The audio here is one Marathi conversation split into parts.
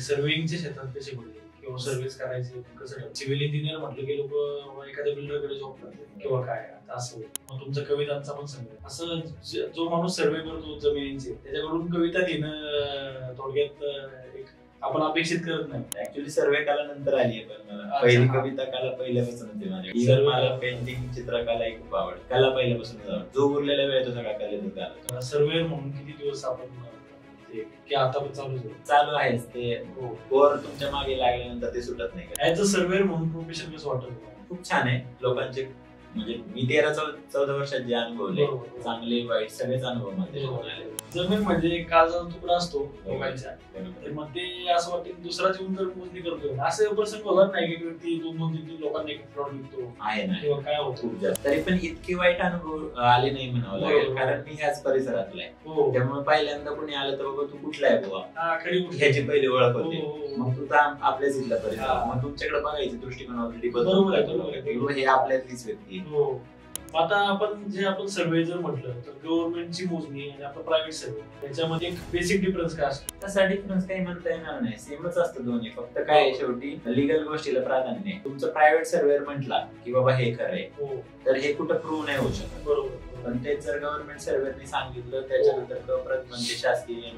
सर्वेइंगच्या क्षेत्रात कसे होते किंवा सर्व्हिस करायचे कसं सिव्हिल इंजिनियर म्हटलं की लोक एखाद्या बिल्डरकडे जॉब करतात किंवा काय आता असं मग तुमचा कवितांचा पण संग्रह असं जो माणूस सर्वे करतो जमिनींचे त्याच्याकडून कविता लिहिणं थोडक्यात एक आपण अपेक्षित करत नाही. ऍक्च्युली सर्वे कला नंतर आली आहे, पण मला पहिली कविता कला पहिल्यापासून होती माझ्या. मला पेंटिंग चित्रकला खूप आवड, कला पहिल्यापासून आवड. जो उरलेला वेळ तो सगळा कलेतच घालतो. सर्वे म्हणून किती दिवस आपण की आता पण चालू आहेच ते. बोर तुमच्या मागे लागल्यानंतर ते सुटत नाही. ऍज अ सर्वेअर म्हणून प्रोफेशन कसं वाटत? खूप छान आहे. लोकांचे म्हणजे मी 13-14 वर्षात जे अनुभवले चांगले वाईट सगळेच अनुभव मध्ये. जमीन म्हणजे काळजाचा तुकडा असतो लोकांच्या, तर मग ते असं वाटतं की दुसरा जीवन जर मोजणी करतोय असं प्रसंग होणार नाही की व्यक्ती 2-2-3 लोकांना एक प्लॉट विकतो आहे ना किंवा काय होतं. तरी पण इतके वाईट अनुभव आले नाही म्हणावं लागेल, कारण मी ह्याच परिसरातला आहे. त्यामुळे पहिल्यांदा कोणी आलं तर बाबा तू कुठला आहे बुवा ह्याची पहिली ओळख होते. मग तू तर आपल्याच इथला परिसर, मग तुमच्याकडे बघायची दृष्टिकोन ऑलरेडी बदलून हे आपल्यातलीच व्यक्ती. आता आपण सर्वे जर म्हटलं तर गव्हर्नमेंटची मोजणी आणि आपलं प्रायव्हेट सर्वे त्याच्यामध्ये एक बेसिक डिफरन्स काय असतो? तसा डिफरन्स काही म्हणता येणार नाही, सेमच असतं दोन्ही. फक्त काय शेवटी लिगल गोष्टीला प्राधान्य आहे. तुमचं प्रायव्हेट सर्वेअर म्हटला की बाबा हे खरं आहे तर हे कुठं प्रूव्ह नाही होऊ शकत. बरोबर. पण तेच जर गव्हर्नमेंट सर्वेअरने सांगितलं त्याच्यानंतर म्हणजे शासकीय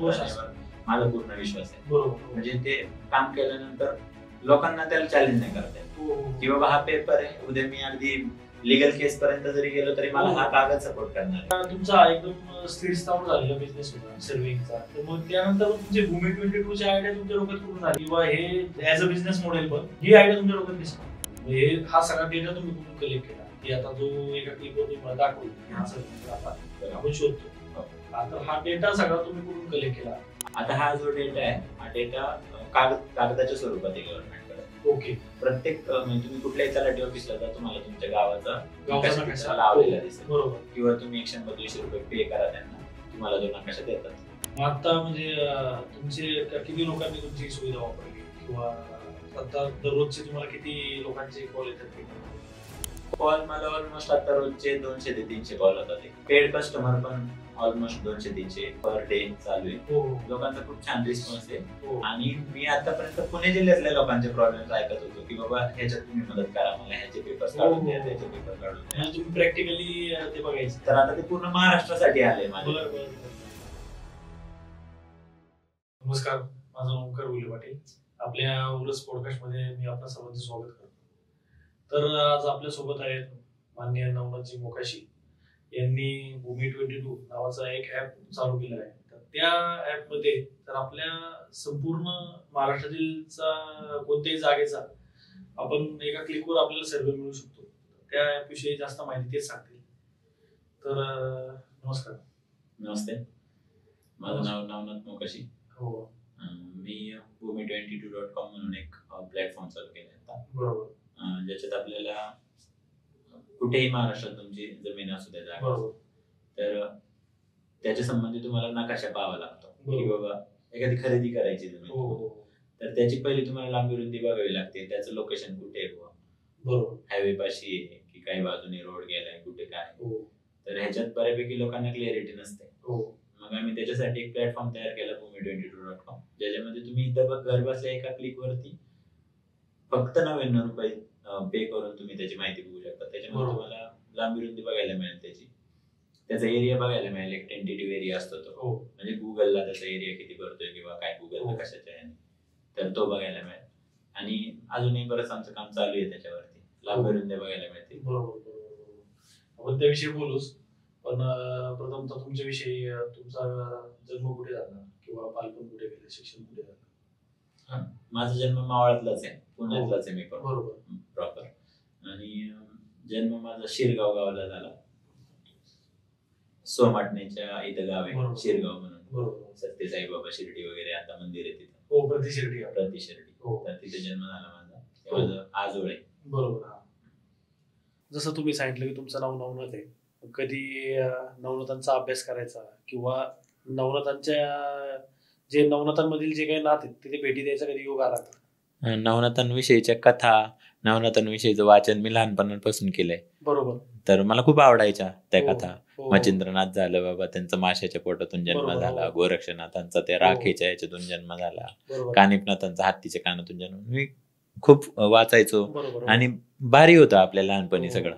माझा पूर्ण विश्वास आहे. बरोबर. म्हणजे ते काम केल्यानंतर लोकांना त्याला चॅलेंज नाही करता येत की बाबा हा पेपर आहे, उद्या मी अगदी लीगल केस पर्यंत जरी गेलो तरी मला हा कागद सपोर्ट करणार. तुमचा एकदम स्थिर स्थावर झालेला बिझनेस होता सर्विंगचा, तर मग त्यानंतर तुमची भूमी 22 ची आयडिया तुमच्या डोक्यात कुठून आली किंवा हे ऍज अ बिझनेस मॉडेल पण ही आयडिया तुमच्या डोक्यात कशी? हे हा सगळा डेटा तुम्ही कुठून कलेक्ट केला की आता जो एका क्लिकवर तुम्हाला दाखवला आपण शोधतो, आता हा डेटा सगळा तुम्ही कुठून कलेक्ट केला? आता हा जो डेटा आहे हा डेटा कागदाच्या स्वरूपात आहे गव्हर्नमेंटकडे. ओके. प्रत्येक म्हणजे तुम्ही कुठल्याही तलाठी ऑफिसला जा तुम्हाला तुमच्या गावाचा नकाशा लावलेला दिसेल. बरोबर. किंवा तुम्ही 132 रुपये पे करा त्यांना, तुम्हाला जो नकाशा देतात. आता म्हणजे तुमचे किती लोकांनी तुमची सुविधा वापरली किंवा आता दररोजचे तुम्हाला किती लोकांचे कॉल येतात? कॉल मला ऑलमोस्ट आता रोजचे 200 ते 300 कॉल होतात. पेड कस्टमर पण ऑलमोस्ट 200-300 पर डे चालू आहे. लोकांचा खूप छान रिस्पॉन्स आहे. आणि मी आतापर्यंत पुणे जिल्ह्यातल्या लोकांचे प्रॉब्लेम ऐकत होतो की बाबा ह्याच्यात तुम्ही मदत करा, मला ह्याचे पेपर्स काढून द्या, त्याचे पेपर काढून द्या. तुम्ही प्रॅक्टिकली ते बघायचं. तर आता ते पूर्ण महाराष्ट्रासाठी आले माझे. नमस्कार, माझं नाव ओंकार गुले पाटील. आपल्या उलस पॉडकास्ट मध्ये मी आपल्या सर्वांचं स्वागत करतो. तर आज आपल्या सोबत आहेत माननीय नवनाथजी मोकाशी यांनी भूमी 22 नावाचा एक ऍप चालू केला आहे. तर त्या ऍप मध्ये तर आपल्या संपूर्ण महाराष्ट्रातील कोणत्याही जागेचा आपण एका क्लिकवर आपल्याला सर्वे मिळू शकतो. त्या ऍप विषयी जास्त माहिती तेच सांगतील. तर नमस्कार. नमस्ते, माझं नाव नवनाथ मोकाशी. हो. मी भूमी22.com म्हणून एक प्लॅटफॉर्म चालू केला आता. बरोबर. ज्याच्यात आपल्याला कुठेही महाराष्ट्रात तुमची जमीन असू द्या जागा तर त्याच्या संबंधी तुम्हाला नकाशा पाहावा लागतो की बाबा एखादी खरेदी करायची जमीन तर त्याची पहिली तुम्हाला लांबी रुंदी बघावी लागते. त्याचं लोकेशन कुठे आहे, बरोबर हायवे पाशी आहे की काही बाजूने रोड गेलाय कुठे काय, तर ह्याच्यात बऱ्यापैकी लोकांना क्लिअरिटी नसते. मग आम्ही त्याच्यासाठी एक प्लॅटफॉर्म तयार केला भूमी22.com, ज्याच्यामध्ये तुम्ही इथं घर बसल्या एका क्लिक वरती फक्त 99 रुपये पे करून तुम्ही त्याची माहिती बघू शकता. त्याच्यामध्ये तुम्हाला लांबी रुंदी बघायला मिळेल, त्याचा एरिया बघायला मिळेल. एक टेंटेटिव्ह एरिया असतो तो, म्हणजे गुगलला त्याचा एरिया किती भरतोय किंवा काय गुगलला कशाच्या आहे तर तो बघायला मिळेल. आणि अजूनही बरंच आमचं काम चालू आहे त्याच्यावरती, लांबी रुंदी बघायला मिळतील. बरोबर. आपण त्याविषयी बोलूच, पण प्रथमतः तुमच्याविषयी तुमचा जन्म कुठे झाला किंवा बालपण कुठे गेलं, शिक्षण कुठे झालं? माझा जन्म मावळातलाच आहे, पुण्यातलाच आहे मी पण. बरोबर. प्रॉपर. आणि जन्म माझा शिरगाव गावाला झाला. सोमाटण्याच्या इथं गाव आहे शिरगाव म्हणून. बरोबर. सत्य साईबाबा शिर्डी वगैरे आता मंदिर आहे तिथं. प्रतिशिर्डी. तर तिथे जन्म झाला माझा. माझं आजोळ आहे. बरोबर. जसं तुम्ही सांगितलं की तुमचं नाव नवनाथ आहे, कधी नवनाथांचा अभ्यास करायचा किंवा नवनाथांच्या जे नवनाथांमधील जे काही नाथ आहेत तिथे भेटी द्यायचा कधी योग आला का? नवनाथांविषयीच्या कथा, नवनाथांविषयीचं वाचन मी लहानपणापासून केलंय. बरोबर. तर मला खूप आवडायच्या त्या हो, कथा. हो. मच्छिंद्रनाथ झालं बाबा, त्यांचा माशाच्या पोटातून जन्म बरोबर, झाला. हो. गोरक्षनाथांचा त्या राखेच्या याच्यातून जन्म झाला. बरोबर. कानिफनाथांचा हत्तीच्या कानातून जन्म. मी खूप वाचायचो बरोबर, हो. आणि भारी होतं आपल्या लहानपणी हो. सगळं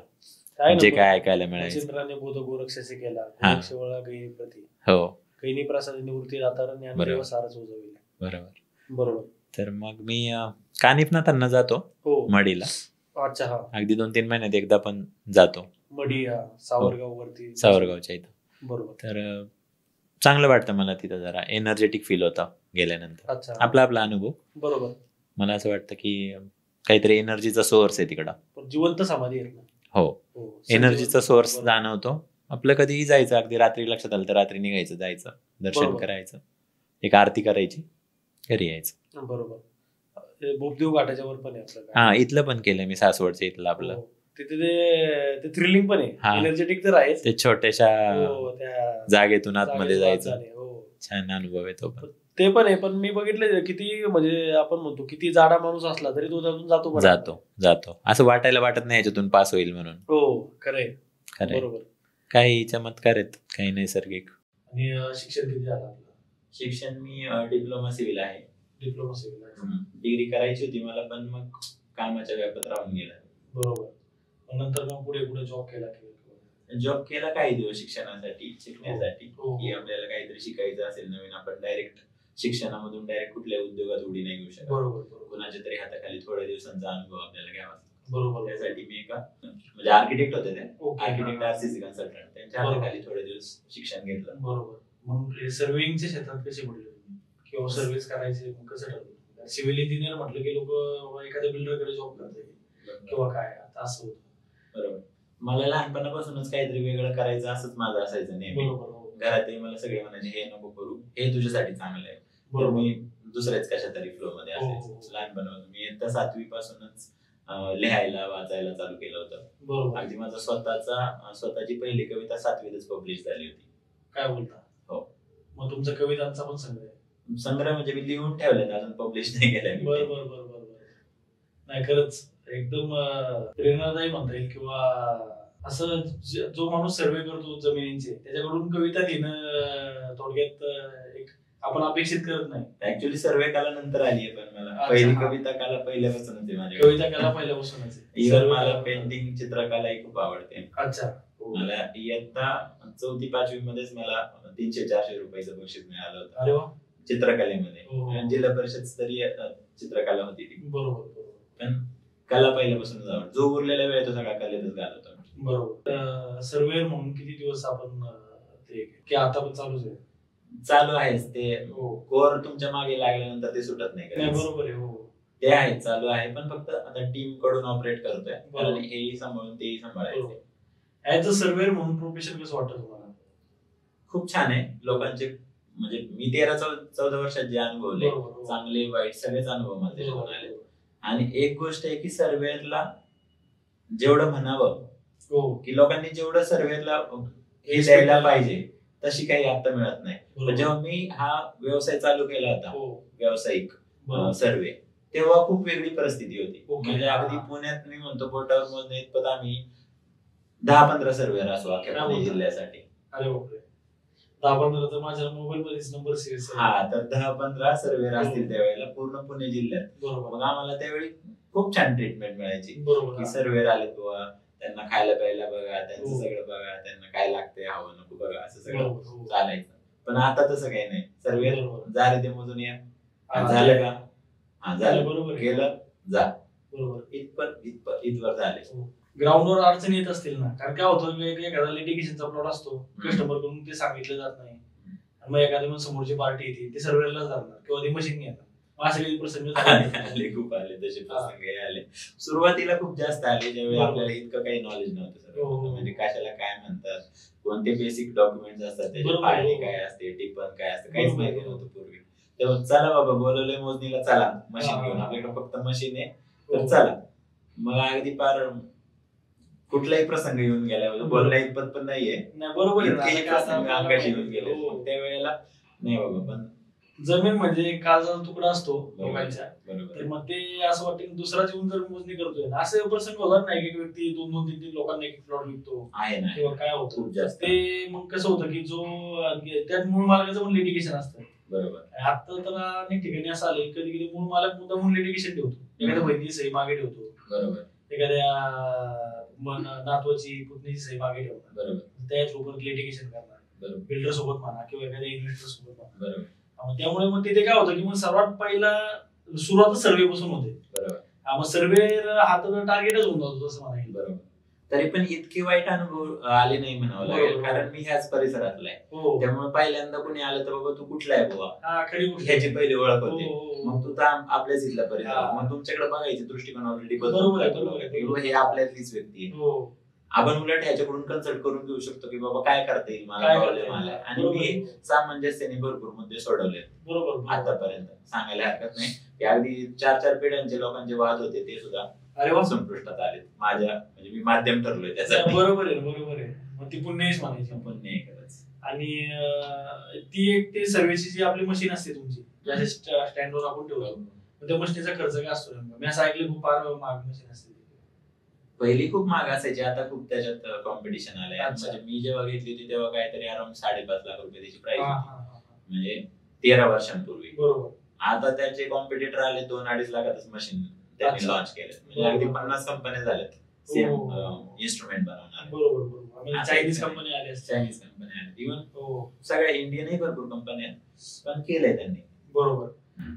आहे ना, जे बरोबर. काय ऐकायला मिळायचं. मच्छिंद्राने बोध गोरक्षाचे केला, हा. गोरक्ष वळा गैरी प्रती, हो कैनी प्रसाद निवृत्ती दातार ज्ञानदेव बरोबर. सारच उजविले. बरोबर. बरोबर. तर मग मी कानिफनाथांना जातो हो. मडीला. अच्छा. हा. अगदी 2-3 महिन्यात एकदा पण जातो. मडी हा सावरगाव वरती. सावरगावच्या इथं. बरोबर. तर चांगलं वाटतं मला तिथं. जरा एनर्जेटिक फील होतं गेल्यानंतर. अच्छा. आपला अनुभव. बरोबर. मला असं वाटतं की काहीतरी एनर्जीचा सोर्स आहे तिकडं. पण जिवंत समाधी आहे ना. हो, एनर्जीचा सोर्स बरोबर. जाणवतो. आपलं कधीही जायचं, अगदी रात्री लक्षात आलं तर रात्री निघायचं, जायचं, दर्शन बरोबर. करायचं, एक आरती करायची, घरी यायचं. बरोबर. ते बोपदेव घाटाच्या वर पण आहे आपलं. हा, इथलं पण केलं मी, सासवडचं इथलं आपलं. हो. तिथे ते थ्रिलिंग पण हा. आहे, एनर्जेटिक तर आहे. ते छोट्याशा त्या जागेतून आतमध्ये जायचं. हो. छान अनुभव आहे तो पण. ते पण आहे, पण मी बघितलं किती म्हणजे आपण म्हणतो किती जाडा माणूस असला तरी तो त्यातून जातो असं वाटायला वाटत नाही याच्यातून पास होईल म्हणून. हो, खरंय. बरोबर. काही चमत्कार आहेत, काही नैसर्गिक. आणि शिक्षण किती झालं आपलं? शिक्षण मी डिप्लोमा सिव्हिल आहे. Diploma civil. डिग्री करायची होती मला, पण मग कामाच्या व्यापात राहून गेला. बरोबर. नंतर मग पुढे जॉब केला काही दिवस शिक्षणासाठी, शिकण्यासाठी, हो. की आपल्याला काहीतरी शिकायचं असेल नवीन, आपण डायरेक्ट शिक्षणामधून डायरेक्ट कुठल्या उद्योगात उडी नाही घेऊ शकत. बरोबर. कुणाच्या तरी हाताखाली थोड्या दिवसांचा अनुभव आपल्याला घ्यावा. बरोबर. त्यासाठी मी म्हणजे आर्किटेक्ट होते ते, ओके. आर्किटेक्ट आरसीसी कन्सल्टंट, त्यांच्या हाताखाली थोडे दिवस शिक्षण घेतलं. बरोबर. मग सर्वेइंगच्या क्षेत्रात कसे पडले तुम्ही, किंवा सर्व्हिस करायचे कसं ठरवलं? सिव्हिल इंजिनियर म्हटलं की लोक एखाद्या बिल्डरकडे जॉब करतात किंवा काय, आता असं होतं. बरोबर. मला लहानपणापासूनच काहीतरी वेगळं करायचं असंच माझं असायचं नेहमी. घरातही मला सगळे म्हणायचे हे नको करू, हे तुझ्यासाठी चांगलं आहे. तर मी दुसऱ्याच कशा तरी फ्लो मध्ये असायचं लहानपणापासून. मी इयत्ता 7वी पासूनच लिहायला वाचायला चालू केलं होतं. अगदी माझा स्वतःची पहिली कविता 7वीतच पब्लिश झाली होती. काय बोलता? हो. मग तुमचा कवितांचा पण संग्रह म्हणजे मी लिहून ठेवले, अजून पब्लिश नाही केलं. बरोबर. नाही, खरंच एकदम प्रेरणादायी म्हणता येईल. किंवा असं जो माणूस सर्वे करतो जमिनींचे, त्याच्याकडून कविता लिहिणं थोडक्यात एक आपण अपेक्षित करत नाही. ऍक्च्युली सर्वे कला नंतर आली आहे, पण मला पहिली कविता कला पहिल्यापासूनच आहे. माझ्या कविता कला पहिल्यापासूनच आहे. इव्हन मला पेंटिंग, चित्रकलाही खूप आवडते. अच्छा. मला इयत्ता 4वी-5वी मध्येच मला 300-400 रुपयाचं बक्षीस मिळालं होतं. अरे वा. चित्रकलेमध्ये. जिल्हा परिषद स्तरीय चित्रकला होती ती. बरोबर. पण कला पहिल्यापासूनच आवड. जो उरलेला वेळ तो सगळा कलेतच घालवतो. बरोबर. सर्वेअर म्हणून किती दिवस आपण ते, की आता पण चालूच आहे? चालू आहेच ते. कोर तुमच्या मागे लागल्यानंतर ते सुटत नाही. बरोबर आहे. हो, ते आहे, चालू आहे, पण फक्त आता टीम कडून ऑपरेट करतोय, कारण हेही सांभाळून तेही सांभाळायचं. ऍज अ सर्वेअर म्हणून प्रोफेशन कसं वाटतं तुम्हाला? खूप छान आहे. लोकांचे म्हणजे मी 13-14 वर्षात जे अनुभवले, चांगले वाईट सगळेच अनुभव माझे आले. आणि एक गोष्ट आहे की सर्वेअरला जेवढं म्हणावं, की लोकांनी जेवढं सर्वेअरला हे द्यायला पाहिजे तशी काही आता मिळत नाही. जेव्हा मी हा व्यवसाय चालू केला होता, व्यावसायिक सर्वे, तेव्हा खूप वेगळी परिस्थिती होती. म्हणजे अगदी पुण्यात मी म्हणतो बोटावर मोजणे इतपत आम्ही 10-15 सर्वेअर असो अख्ख्या पुणे जिल्ह्यासाठी. अरे बापरे. 10-15 तर माझ्या मोबाईल मध्येच नंबर सेव्ह. हा, तर 10-15 सर्वेअर असतील त्यावेळेला पूर्ण पुणे जिल्ह्यात. मग आम्हाला त्यावेळी खूप छान ट्रीटमेंट मिळायची, की सर्वेअर आले बुवा, त्यांना खायला प्यायला बघा, त्यांचं सगळं बघा, त्यांना काय लागतंय हवं नको बघा, असं सगळं चालायचं. पण आता तसं काही नाही. सर्वेअर जा रे ते मोजून या, झालं का, हा झालं, गेलं जा, इथवर झाले. ग्राउंडवर अडचणी येत असतील ना, कारण काय होतं एखादा लिटिगेशनचा प्लॉट असतो, कस्टमर कडून ते सांगितलं जात नाही, मग एखादी समोरची पार्टी येते, ती सर्वेअरला जाणार किंवा ती मशीन घेणार. असे काही प्रसंग आले, खूप आले तसे प्रसंग आले. सुरुवातीला खूप जास्त आले, ज्यावेळी आपल्याला इतकं काही नॉलेज नव्हतं सर, म्हणजे कशाला काय म्हणतात, कोणते बेसिक डॉक्युमेंट्स असतात, त्याची फाळणी काय असते, टिपण काय असतं, काहीच माहिती नव्हतं पूर्वी. तेव्हा चला बाबा बोलवलंय मोजणीला, चला मशीन घेऊन, आपल्याकडे फक्त मशीन आहे तर चला. मग अगदी पार कुठलाही प्रसंग येऊन गेला, बोलण्या इतपत पण नाहीये, इतकेही प्रसंग अंगाशी येऊन गेले. त्यावेळेला नाही बाबा, पण जमीन म्हणजे काळजाचा तुकडा असतो लोकांच्या, बरोबर. तर मग ते असं वाटतं की दुसराच येऊन जर मोजणी करतोय, असे प्रसंग होतात नाही की व्यक्ती 2-2-3-3 लोकांना एक प्लॉट विकतो आहे ना, किंवा काय होतं खूप जास्त. ते मग कसं होतं की जो त्यात मूळ मालकाचं पण लिटिगेशन असतं. बरोबर. आता तर अनेक ठिकाणी असं आलंय, कधी कधी मूळ मालक मुद्दामून लिटिगेशन ठेवतो, एखाद्या बहिणीची सही मागे ठेवतो, बरोबर. एखाद्या नातवाची पुतणीची सही मागे ठेवणार, बरोबर. त्या सोबत लिटिगेशन करणार, बरोबर. बिल्डर सोबत म्हणा किंवा एखाद्या इन्व्हेस्टर सोबत म्हणा. बरोबर. त्यामुळे मग तिथे काय होतं की मग सर्वात पहिला सुरुवातच सर्वे पासून होते. बरोबर. मग सर्वे हा तर टार्गेटच होऊन जातो तसं म्हणायला. बरोबर. तरी पण इतके वाईट अनुभव आले नाही म्हणावं लागेल, कारण मी ह्याच परिसरातला आहे. त्यामुळे पहिल्यांदा कोणी आलं तर बाबा तू कुठला आहे बुवा, ह्याची पहिली ओळख होते. मग तू तर आपल्याच इथला परिसर, मग तुमच्याकडे बघायचे दृष्टिकोन ऑलरेडी बदलून हे आपल्यातलीच व्यक्ती आहे. आपण उलट ह्याच्याकडून कन्सल्ट करून घेऊ शकतो की बाबा काय करता येईल, मला प्रॉब्लेम आलाय, आणि मी सामंजस्याने भरपूर मुद्दे सोडवले बरोबर आतापर्यंत. सांगायला हरकत नाही की अगदी 4-4 पिढ्यांचे लोकांचे वाद होते ते सुद्धा संपुष्टात आले माझ्या, म्हणजे मी माध्यम ठरलोय त्यासाठी. बरोबर आहे, बरोबर आहे. मग ती पुण्यच म्हणायची. पुण्य आहे खरंच. आणि ती एक ते सर्व्हिसची जी आपली मशीन असते तुमची, ज्या स्टँडवर आपण ठेवतो, त्या मशीनचा खर्च काय असतो? मी असं ऐकलं खूप फार महाग मशीन असते. पहिली खूप महाग असायची, आता खूप त्याच्यात कॉम्पिटिशन आलंय. म्हणजे मी जेव्हा घेतली होती तेव्हा काहीतरी अराउंड 5.5 लाख रुपये त्याची प्राइस होती, म्हणजे 13 वर्षांपूर्वी. बरोबर. आता त्याचे कॉम्पिटिटर आले 2-2.5 लाखातच मशीन त्यांनी लॉन्च केले, म्हणजे अगदी 50 कंपन्या झाल्यात सेम इन्स्ट्रुमेंट बनवणार. बरोबर. चायनीज कंपन्या आल्या, इव्हन सगळ्या इंडियनही भरपूर कंपन्या पण केलंय त्यांनी. बरोबर.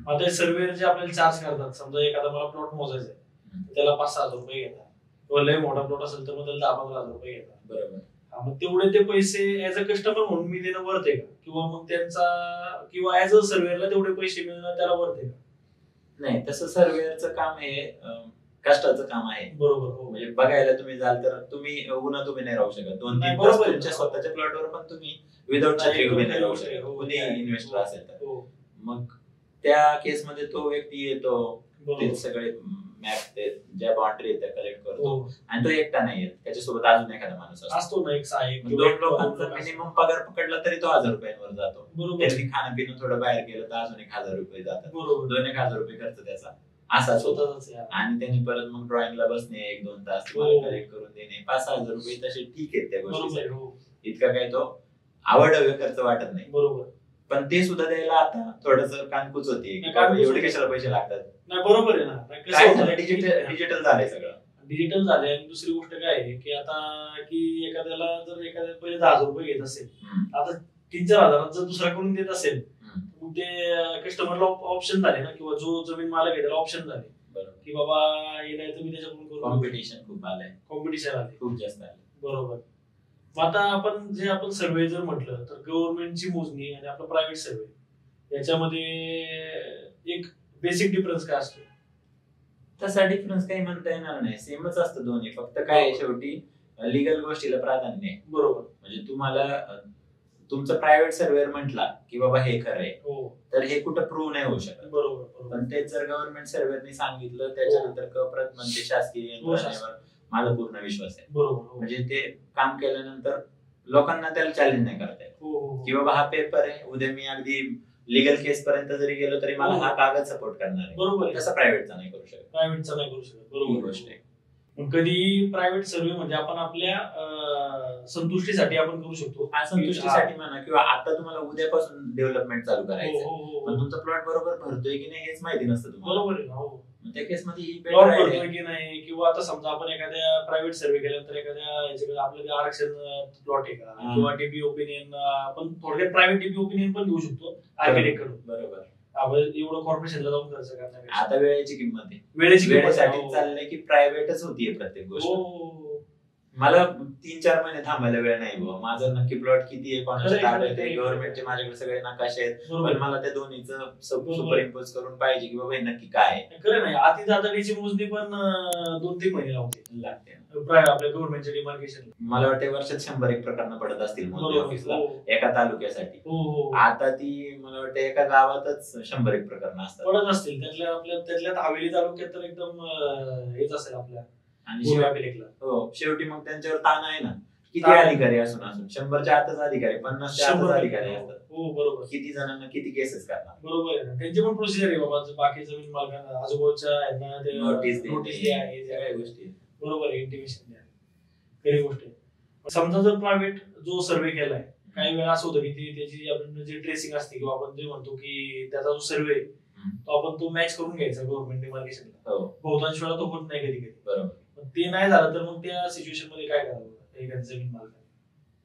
आता सर्वे जे आपल्याला चार्ज करतात, समजा एखादा मला प्लॉट मोजायचा आहे, त्याला 5-6 हजार रुपये घेतात, किंवा लय मोठा प्लॉट असेल तर मग त्याला 10-15 हजार रुपये घेतात. बरोबर. मग तेवढे ते पैसे ऍज अ कस्टमर म्हणून मी देणं वर्थ आहे का, किंवा मग त्यांचा किंवा ऍज अ सर्वेअरला तेवढे पैसे मिळणं त्याला वर्थ आहे का? नाही, तसं सर्वेअरचं काम हे कष्टाचं काम आहे. बरोबर. म्हणजे बघायला तुम्ही जाल तर तुम्ही उन्हा तुम्ही नाही राहू शकत. 2-3 तास तुमच्या स्वतःच्या प्लॉटवर पण तुम्ही विदाउट छत्री उभे नाही राहू शकत, कोणी इन्व्हेस्टर असेल तर. मग त्या केसमध्ये तो व्यक्ती येतो, ते सगळे मॅप ते ज्या बाउंड्री आहेत त्या कलेक्ट करतो, आणि तो एकटा नाही येत, त्याच्यासोबत अजून एखादा माणूस असतो ना, एक सहाय्यक. 2 लोकांचा मिनिमम पगार पकडला तरी तो 1000 रुपयांवर जातो. त्यांनी खाणं पिणं थोडं बाहेर गेलं तर अजून 1000 रुपये जातात. 2-1 हजार रुपये खर्च त्याचा असाच होता. आणि त्यांनी परत मग ड्रॉइंगला बसणे 1-2 तास, कलेक्ट करून देणे, 5-6 हजार रुपये तसे ठीक आहेत त्या गोष्टी. इतका काही तो आवडवे खर्च वाटत नाही. बरोबर. पण ते सुद्धा द्यायला आता थोडस कानकुच होते, एवढे कशाला पैसे लागतात. नाही, बरोबर आहे ना. डिजिटल झालंय सगळं, डिजिटल झालंय. आणि दुसरी गोष्ट काय आहे की आता की एखाद्याला जर एखाद्या पहिले 10,000 रुपये घेत असेल, आता 3-4 हजारात जर दुसरा करून देत असेल, मग ते कस्टमरला ऑप्शन झाले ना, किंवा जो जमीन मालक आहे त्याला ऑप्शन झाले की बाबा हे नाही तर मी त्याच्याकडून करू. कॉम्पिटिशन खूप आलंय, कॉम्पिटिशन आले, खूप जास्त आले. बरोबर. मग आता आपण सर्वे जर म्हटलं तर गव्हर्नमेंटची मोजणी आणि आपला प्रायव्हेट सर्वे याच्यामध्ये एक बेसिक डिफरन्स काय असतो? तसा डिफरन्स काही म्हणता येणार नाही, सेमच असतं दोन्ही. फक्त काय शेवटी लिगल गोष्टीला प्राधान्य आहे. बरोबर. म्हणजे तुम्हाला तुमचा प्रायव्हेट सर्वेअर म्हटला की बाबा हे खरं आहे, तर हे कुठं प्रूव्ह नाही होऊ शकत. बरोबर. पण तेच जर गव्हर्नमेंट सर्वेअरनी सांगितलं त्याच्यानंतर कप्रत म्हणजे शासकीय यंत्रणेवर माझा पूर्ण विश्वास आहे. बरोबर. म्हणजे ते काम केल्यानंतर लोकांना त्याला चॅलेंज नाही करता येत की बाबा हा पेपर आहे, उद्या मी अगदी लिगल केस पर्यंत जरी गेलो तरी मला हा कागद सपोर्ट करणार आहे. बरोबर. तसं प्रायव्हेटचा नाही करू शकत. बरोबर गोष्ट आहे. कधी प्रायव्हेट सर्वे म्हणजे आपण आपल्या संतुष्टीसाठी आपण करू शकतो. संतुष्टीसाठी म्हणा, किंवा आता तुम्हाला उद्यापासून डेव्हलपमेंट चालू करायचं, पण तुमचा प्लॉट बरोबर भरतोय की नाही हेच माहिती नसतं तुम्हाला. बरोबर आहे. त्या केसमध्ये प्लॉट भरतोय की नाही, किंवा आता समजा आपण एखाद्या प्रायव्हेट सर्वे केल्यानंतर एखाद्या याच्याकडे आपलं आरक्षण प्लॉट आहे का, किंवा डीपी ओपिनियन, आपण थोडक्यात प्रायव्हेट डीपी ओपिनियन पण घेऊ शकतो आर्किटेक्ट कडून. बरोबर. एवढं कॉर्पोरेशनला जाऊन खर्च करण्यापेक्षा आता वेळेची किंमत आहे, वेळेसाठी चाललंय की प्रायव्हेटच होतीये प्रत्येक गोष्ट. मला 3-4 महिने थांबायला वेळ नाही बुवा. माझं नक्की प्लॉट किती आहे, कोणाच्या ताब्यात आहे, गव्हर्नमेंटचे माझ्याकडे सगळे नकाशे आहेत, पण मला त्या दोन्हीचं सुपर इम्पोज करून पाहिजे की बाबा हे नक्की काय आहे. खरं नाही, अति दादाडीची मोजणी पण 2-3 महिने लागते आपल्या गव्हर्नमेंटच्या डिमार्केशन. मला वाटतं वर्षात 100-1 प्रकरण पडत असतील मोजणी ऑफिसला एका तालुक्यासाठी. आता ती मला वाटतं एका गावातच 100-1 प्रकरण असतात पडत असतील. त्यातल्या हवेली तालुक्यात तर एकदम हेच असेल आपल्या. आणि शेवटी मग त्यांच्यावर ताण आहे ना किती अधिकारी असून 100च्या आतच अधिकारी, 50च्या आतच अधिकारी असतात. हो बरोबर. किती जणांना किती केसेस करणार. बरोबर आहे ना, त्यांची पण प्रोसिजर आहे बाबा. बाकी जमीन मालकांना आजूबाजूच्या नोटीस द्या, हे सगळ्या गोष्टी. बरोबर आहे, इंटिमेशन द्या, खरी गोष्ट आहे. समजा जर प्रायव्हेट जो सर्व्हे केलाय, काही वेळा असं होतं की त्याची आपण जे ट्रेसिंग असते किंवा आपण जे म्हणतो की त्याचा जो सर्व्हे तो आपण तो मॅच करून घ्यायचा गव्हर्नमेंट डिमार्केशनला. बहुतांश वेळा तो होत नाही कधी कधी. बरोबर. ते नाही झालं तर मग त्या सिच्युएशन मध्ये काय करावं एखाद्या जमीन मालकाने?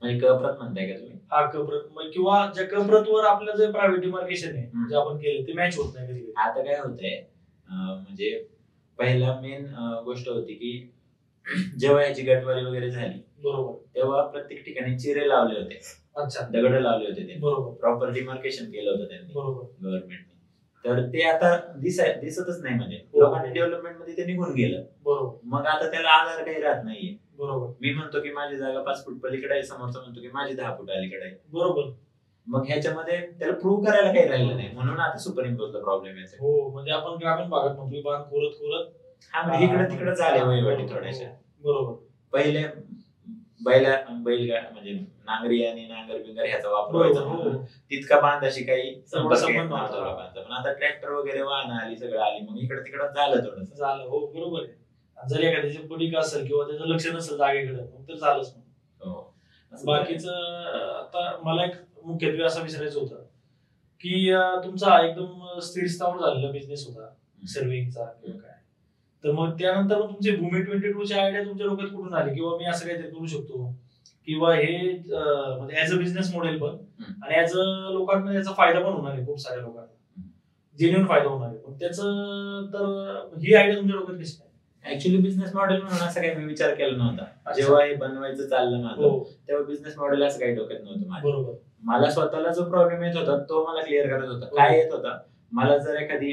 म्हणजे कप्रत म्हणताय का तुम्ही? हा कप्रत, किंवा ज्या कप्रतवर आपलं जे प्रायव्हेट डिमार्केशन आहे जे आपण केलं ते मॅच होत नाही कधी. आता काय होतंय, म्हणजे पहिला मेन गोष्ट होती की जेव्हा याची गटवारी वगैरे झाली, बरोबर, तेव्हा प्रत्येक ठिकाणी चिरे लावले होते. अच्छा. दगड लावले होते त्यांनी. बरोबर. प्रॉपर डिमार्केशन केलं होतं त्यांनी. बरोबर. गव्हर्नमेंटने. तर ते आता दिसतच नाही. म्हणजे लोकांनी डेव्हलपमेंट मध्ये ते निघून गेलं. बरोबर. मग आता त्याला आधार काही राहत नाहीये. बरोबर. मी म्हणतो की माझी जागा 5 फूट पलीकडे आहे, समोरचा म्हणतो की माझी 10 फूट अलीकडे आहे. बरोबर. मग ह्याच्यामध्ये त्याला प्रूव्ह करायला काही राहिलं नाही, म्हणून आता सुप्रीम कोर्टचा प्रॉब्लेम येतो. हो, म्हणजे आपण ग्रामीण भागात म्हणतो बांध खोरत इकडे तिकडे झाले वहिवाटी थोड्याशा. बरोबर. पहिले बैलगाड म्हणजे नांगरी आणि नांगर बिंगर ह्याचा वापर व्हायचा, तितका बांधाशी काही संपर्क नव्हता लोकांचा. पण आता ट्रॅक्टर वगैरे वाहन आली, सगळं आली, मग इकडे तिकडे झालं थोडंसं. झालं. हो बरोबर आहे. जर एखाद्याची पडीक असेल किंवा त्याचं लक्ष नसेल जागेकडे मग तर झालंच. बाकीचं आता मला एक मुख्यत्वे असं विचारायचं होतं की तुमचा एकदम स्थिर स्थावर झालेला बिझनेस होता सर्व्हिंगचा किंवा काय, तर मग त्यानंतर तुमची भूमी 22 ची आयडिया तुमच्या डोक्यात कुठून आली किंवा मी असं काहीतरी करू शकतो किंवा हे म्हणजे ऍज अ बिझनेस मॉडेल पण आणि ऍज अ लोकांना याचा फायदा पण होणार आहे, खूप साऱ्या लोकांना जेन्युइन फायदा होणार आहे, पण त्याचं तर ही आयडिया तुमच्या डोक्यात कशी? ऍक्च्युअली बिझनेस मॉडेल म्हणून असं काही मी विचार केला नव्हता. जेव्हा हे बनवायचं चाललं माझं तेव्हा बिझनेस मॉडेल असं काही डोक्यात नव्हतं माझं. बरोबर. मला स्वतःला जो प्रॉब्लेम येत होता तो मला क्लिअर करत होता. काय येत होता, मला जर एखादी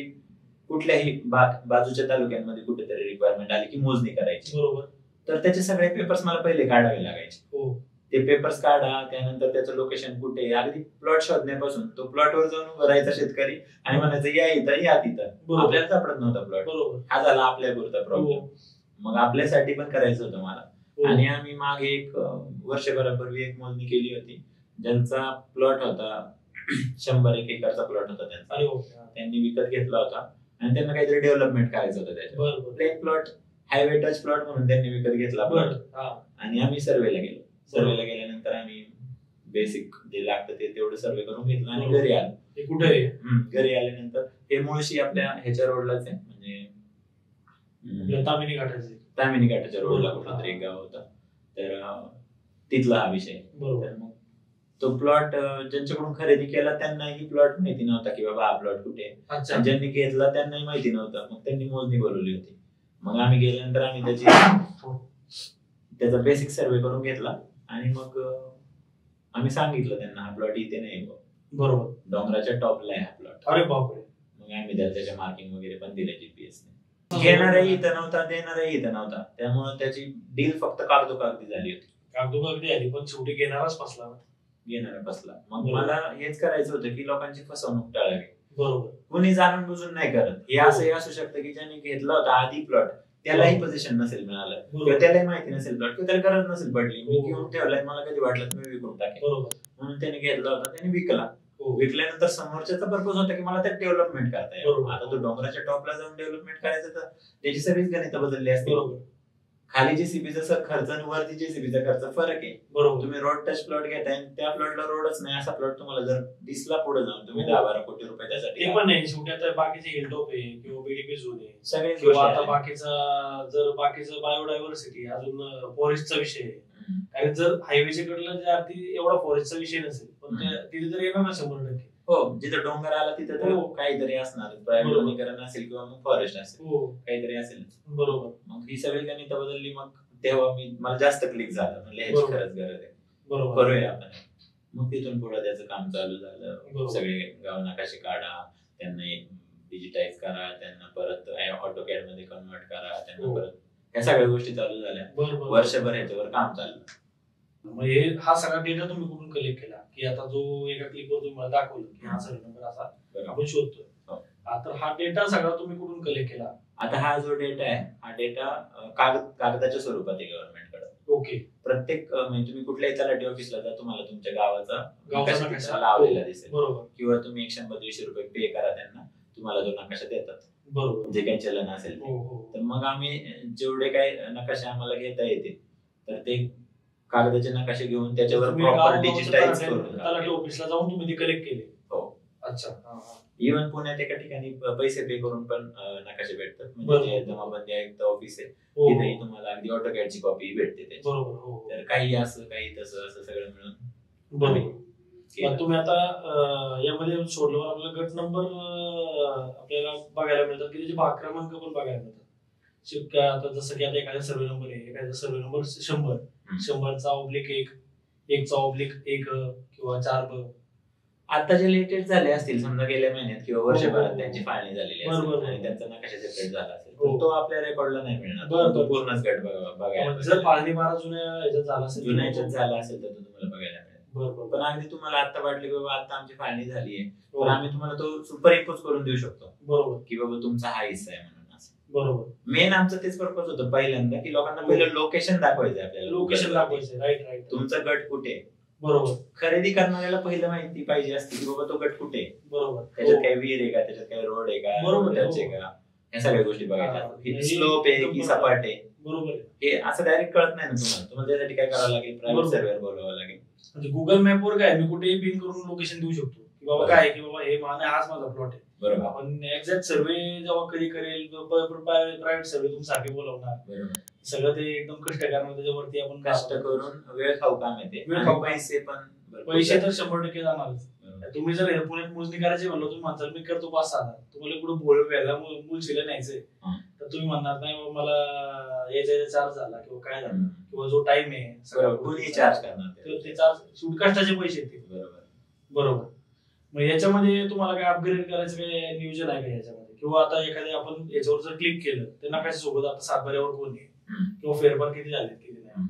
कुठल्याही बाजूच्या तालुक्यांमध्ये कुठेतरी रिक्वायरमेंट आली की मोजणी करायची, बरोबर, तर त्याचे सगळे पेपर्स मला पहिले काढावे लागायचे. ते पेपर्स काढा, त्यानंतर त्याचं लोकेशन कुठे, अगदी प्लॉट शोधण्यापासून तो प्लॉटवर जाऊन उभं राहायचा शेतकरी आणि म्हणायचं या इथं या तिथं. आपल्याला सापडत नव्हता प्लॉट. हा झाला आपल्या पुरता प्रॉब्लेम. मग आपल्यासाठी पण करायचं होतं मला. आणि आम्ही मागे एक वर्षभरापूर्वी एक मोजणी केली होती, ज्यांचा प्लॉट होता 100 एकरचा प्लॉट होता त्यांचा. त्यांनी विकत घेतला होता आणि त्यांना काहीतरी डेव्हलपमेंट करायचं होतं त्याच्यावर. Plain plot, highway touch plot म्हणून त्यांनी विकत घेतला प्लॉट. आणि आम्ही सर्वेला गेलो. सर्वेला गेल्यानंतर आम्ही बेसिक जे लागतं ते तेवढं सर्वे करून घेतलं आणि घरी आलो. कुठे घरी आल्यानंतर हे मुळशी आपल्या ह्याच्या रोडलाच आहे, म्हणजे तामिनी घाटाच्या रोडला कुठला तरी एक गाव होता, तर तिथला हा विषय. तर मग तो प्लॉट ज्यांच्याकडून खरेदी केला त्यांनाही प्लॉट माहिती नव्हता की बाबा हा प्लॉट कुठे आहे. ज्यांनी घेतला त्यांनाही माहिती नव्हतं. मग त्यांनी मोजणी बोलवली होती. मग आम्ही गेल्यानंतर आम्ही त्याचा बेसिक सर्वे करून घेतला आणि मग आम्ही सांगितलं त्यांना हा प्लॉट इथे नाही, बरोबर, डोंगराच्या टॉपला आहे हा प्लॉट. अरे बापरे. मग आम्ही त्याच्या मार्किंग वगैरे पण दिले जीपीएस ने. घेणारही इथं नव्हता, देणारही इथं नव्हता, त्यामुळे त्याची डील फक्त कागदोकागदी झाली होती. कागदोकागदी आली पण शेवटी घेणाराच फसला. मग मला हेच करायचं होतं की लोकांची फसवणूक टाळावी. बरोबर. कुणी जाणून बुजून नाही करत. हे असंही असू शकतं की ज्यांनी घेतला होता आधी प्लॉट त्यालाही पोझिशन नसेल मिळालं किंवा त्यालाही माहिती नसेल प्लॉट किंवा त्याला गरज नसेल पडली. मी घेऊन ठेवलाय, मला कधी वाटलं मी विकून टाकेन, म्हणून त्याने घेतला होता, त्याने विकला. विकल्यानंतर समोरच्याचा पर्पज होता की मला त्यात डेव्हलपमेंट करता येईल. आता तो डोंगराच्या टॉपला जाऊन डेव्हलपमेंट करायचं तर त्याची सगळीच गणित बदलली असते. खाली जेसीबीचा खर्च आणि वरती जेसीबीचा खर्च फरक आहे. बरोबर. तुम्ही रोड टच प्लॉट घेताय, त्या प्लॉटला रोडच नाही असा प्लॉट तुम्हाला जर दिसला पुढे जाऊन तुम्ही 10-12 कोटी रुपये त्यासाठी. ते पण नाही, शेवटी आता बाकीचे हिलटॉप आहे किंवा बीडीपी झोन आहे सगळे, किंवा आता बाकीचं बायोडायव्हर्सिटी, अजून फॉरेस्टचा विषय आहे. कारण जर हायवेच्या कडला जे आरती एवढा फॉरेस्टचा विषय नसेल पण तिथे तर येणार ना 100%. हो, जिथे डोंगर आला तिथे तर काहीतरी असणार, प्रायव्हेटीकरण असेल किंवा मग फॉरेस्ट असेल, काहीतरी असेल. बरोबर. मग ही सगळी गणित बदलली. मग तेव्हा मला जास्त क्लिक झालं, म्हणजे ह्याची खरंच गरज आहे, करूया आपण. मग तिथून पुढे त्याचं काम चालू झालं. सगळे गाव नकाशे काढा, त्यांना डिजिटाईज करा, त्यांना परत ऑटोकॅड मध्ये कन्वर्ट करा, त्यांना परत ह्या सगळ्या गोष्टी चालू झाल्या. वर्षभर ह्याच्यावर काम चाललं. मग हा सगळा डेटा तुम्ही कुठून कलेक्ट केला की आता जो एका क्लिकवर तुम्ही मला दाखवलं की हा सर्व नंबर असा आपण शोधतोय, आता हा डेटा सगळा तुम्ही कुठून कलेक्ट केला? आता हा जो डेटा आहे हा डेटा कागदाच्या स्वरूपात आहे गव्हर्नमेंटकडे. ओके. प्रत्येक म्हणजे तुम्ही कुठल्याही तलाठी ऑफिसला जा, तुम्हाला तुमच्या गावाचा गावचा नकाशा नकाशा लावलेला दिसेल. बरोबर. किंवा तुम्ही 100-200 रुपये पे करा त्यांना, तुम्हाला तो नकाशा देतात. बरोबर. जे काही चलन असेल ते. तर मग आम्ही जेवढे काही नकाशे आम्हाला घेता येते तर ते कागदाचे नकाशे घेऊन त्याच्यावर प्रॉपर डिजिटाइज करून तलाठी ऑफिसला जाऊन तुम्ही ते कलेक्ट केले. हो. अच्छा. इव्हन पुण्यात एका ठिकाणी पैसे पे करून पण नकाशे भेटतात. म्हणजे जे जमाबंदी आयुक्त ऑफिस आहे तिथेही तुम्हाला अगदी ऑटोकॅडची कॉपी भेटते त्याची. बरोबर. तर काही असं काही तसं असं सगळं मिळून. बरोबर. तुम्ही आता यामध्ये सोडल्यावर आपल्याला गट नंबर आपल्याला बघायला मिळतात की त्याचे भाग क्रमांक पण बघायला मिळतात. आता जसं की आता एखादा सर्वे नंबर आहे, एखादा सर्वे नंबर 100, 100/1, 1/1 किंवा 4 आता जे लेटेस्ट झाले असतील समजा गेल्या महिन्यात किंवा वर्षभरात त्यांची फाळणी झालेली असेल आणि त्यांचा नकाशा सेपरेट झाला असेल तो आपल्या रेकॉर्डला नाही मिळणार. तो पूर्णच गट बघायला. जर फाळणी 12 जुन्या ह्याच्यात झाला असेल, जुन्या ह्याच्यात झाला असेल तर तो तुम्हाला बघायला मिळेल. बरोबर. पण अगदी तुम्हाला आता वाटलं की बाबा आता आमची फाळणी झाली आहे तर आम्ही तुम्हाला तो सुपर इम्पोज करून देऊ शकतो. बरोबर. की बाबा तुमचा हा हिस्सा आहे म्हणून. बरोबर. मेन आमचं तेच पर्पज होतं पहिल्यांदा की लोकांना पहिलं लोकेशन दाखवायचं आपल्याला. लोकेशन दाखवायचं. राईट. तुमचा गट कुठे. बरोबर. खरेदी करणाऱ्याला पहिलं माहिती पाहिजे असते की बाबा तो गट कुठे. बरोबर. त्याच्यात काही विहीर आहे का, त्याच्यात काही रोड आहे का, टच आहे का, या सगळ्या गोष्टी बघायच्या. स्लोप आहे की सपाट आहे. बरोबर. हे असं डायरेक्ट कळत नाही ना तुम्हाला त्यासाठी काय करावं लागेल, प्रायव्हेट सर्व्हेअर बोलावं लागेल. म्हणजे गुगल मॅपवर काय मी कुठेही पिन करून लोकेशन देऊ शकतो की बाबा काय की बाबा हे हाच माझा प्लॉट आहे. बरोबर. आपण एक्झॅक्ट सर्वे जेव्हा कधी करेल प्रायव्हेट सर्वे तुमच्यासाठी बोलवणार. बरोबर. सगळं ते एकदम कष्ट करणार, त्याच्यावरती आपण कष्ट करून वेळ खाऊ काम येते. पैसे पण पैसे तर 100% जाणारच. तुम्ही जर पुण्यात मोजणी करायची म्हणलं तुम्ही म्हणताल मी करतो 5-6 हजार, तुम्हाला कुठं व्यायला मुलशीला न्यायचंय तर तुम्ही म्हणणार नाही मला याचा चार्ज झाला किंवा काय झालं किंवा जो टाइम आहे सगळं कोणी चार्ज करणार ते चार्ज शेवट कष्टाचे पैसे येतील. बरोबर. मग याच्यामध्ये तुम्हाला काय अपग्रेड करायचं काय नियोजन आहे का याच्यामध्ये, किंवा आता एखाद्या आपण याच्यावर जर क्लिक केलं तर नकाशा सोबत आता सातबाऱ्यावर कोण आहे किंवा फेरफार किती झाले किती नाही,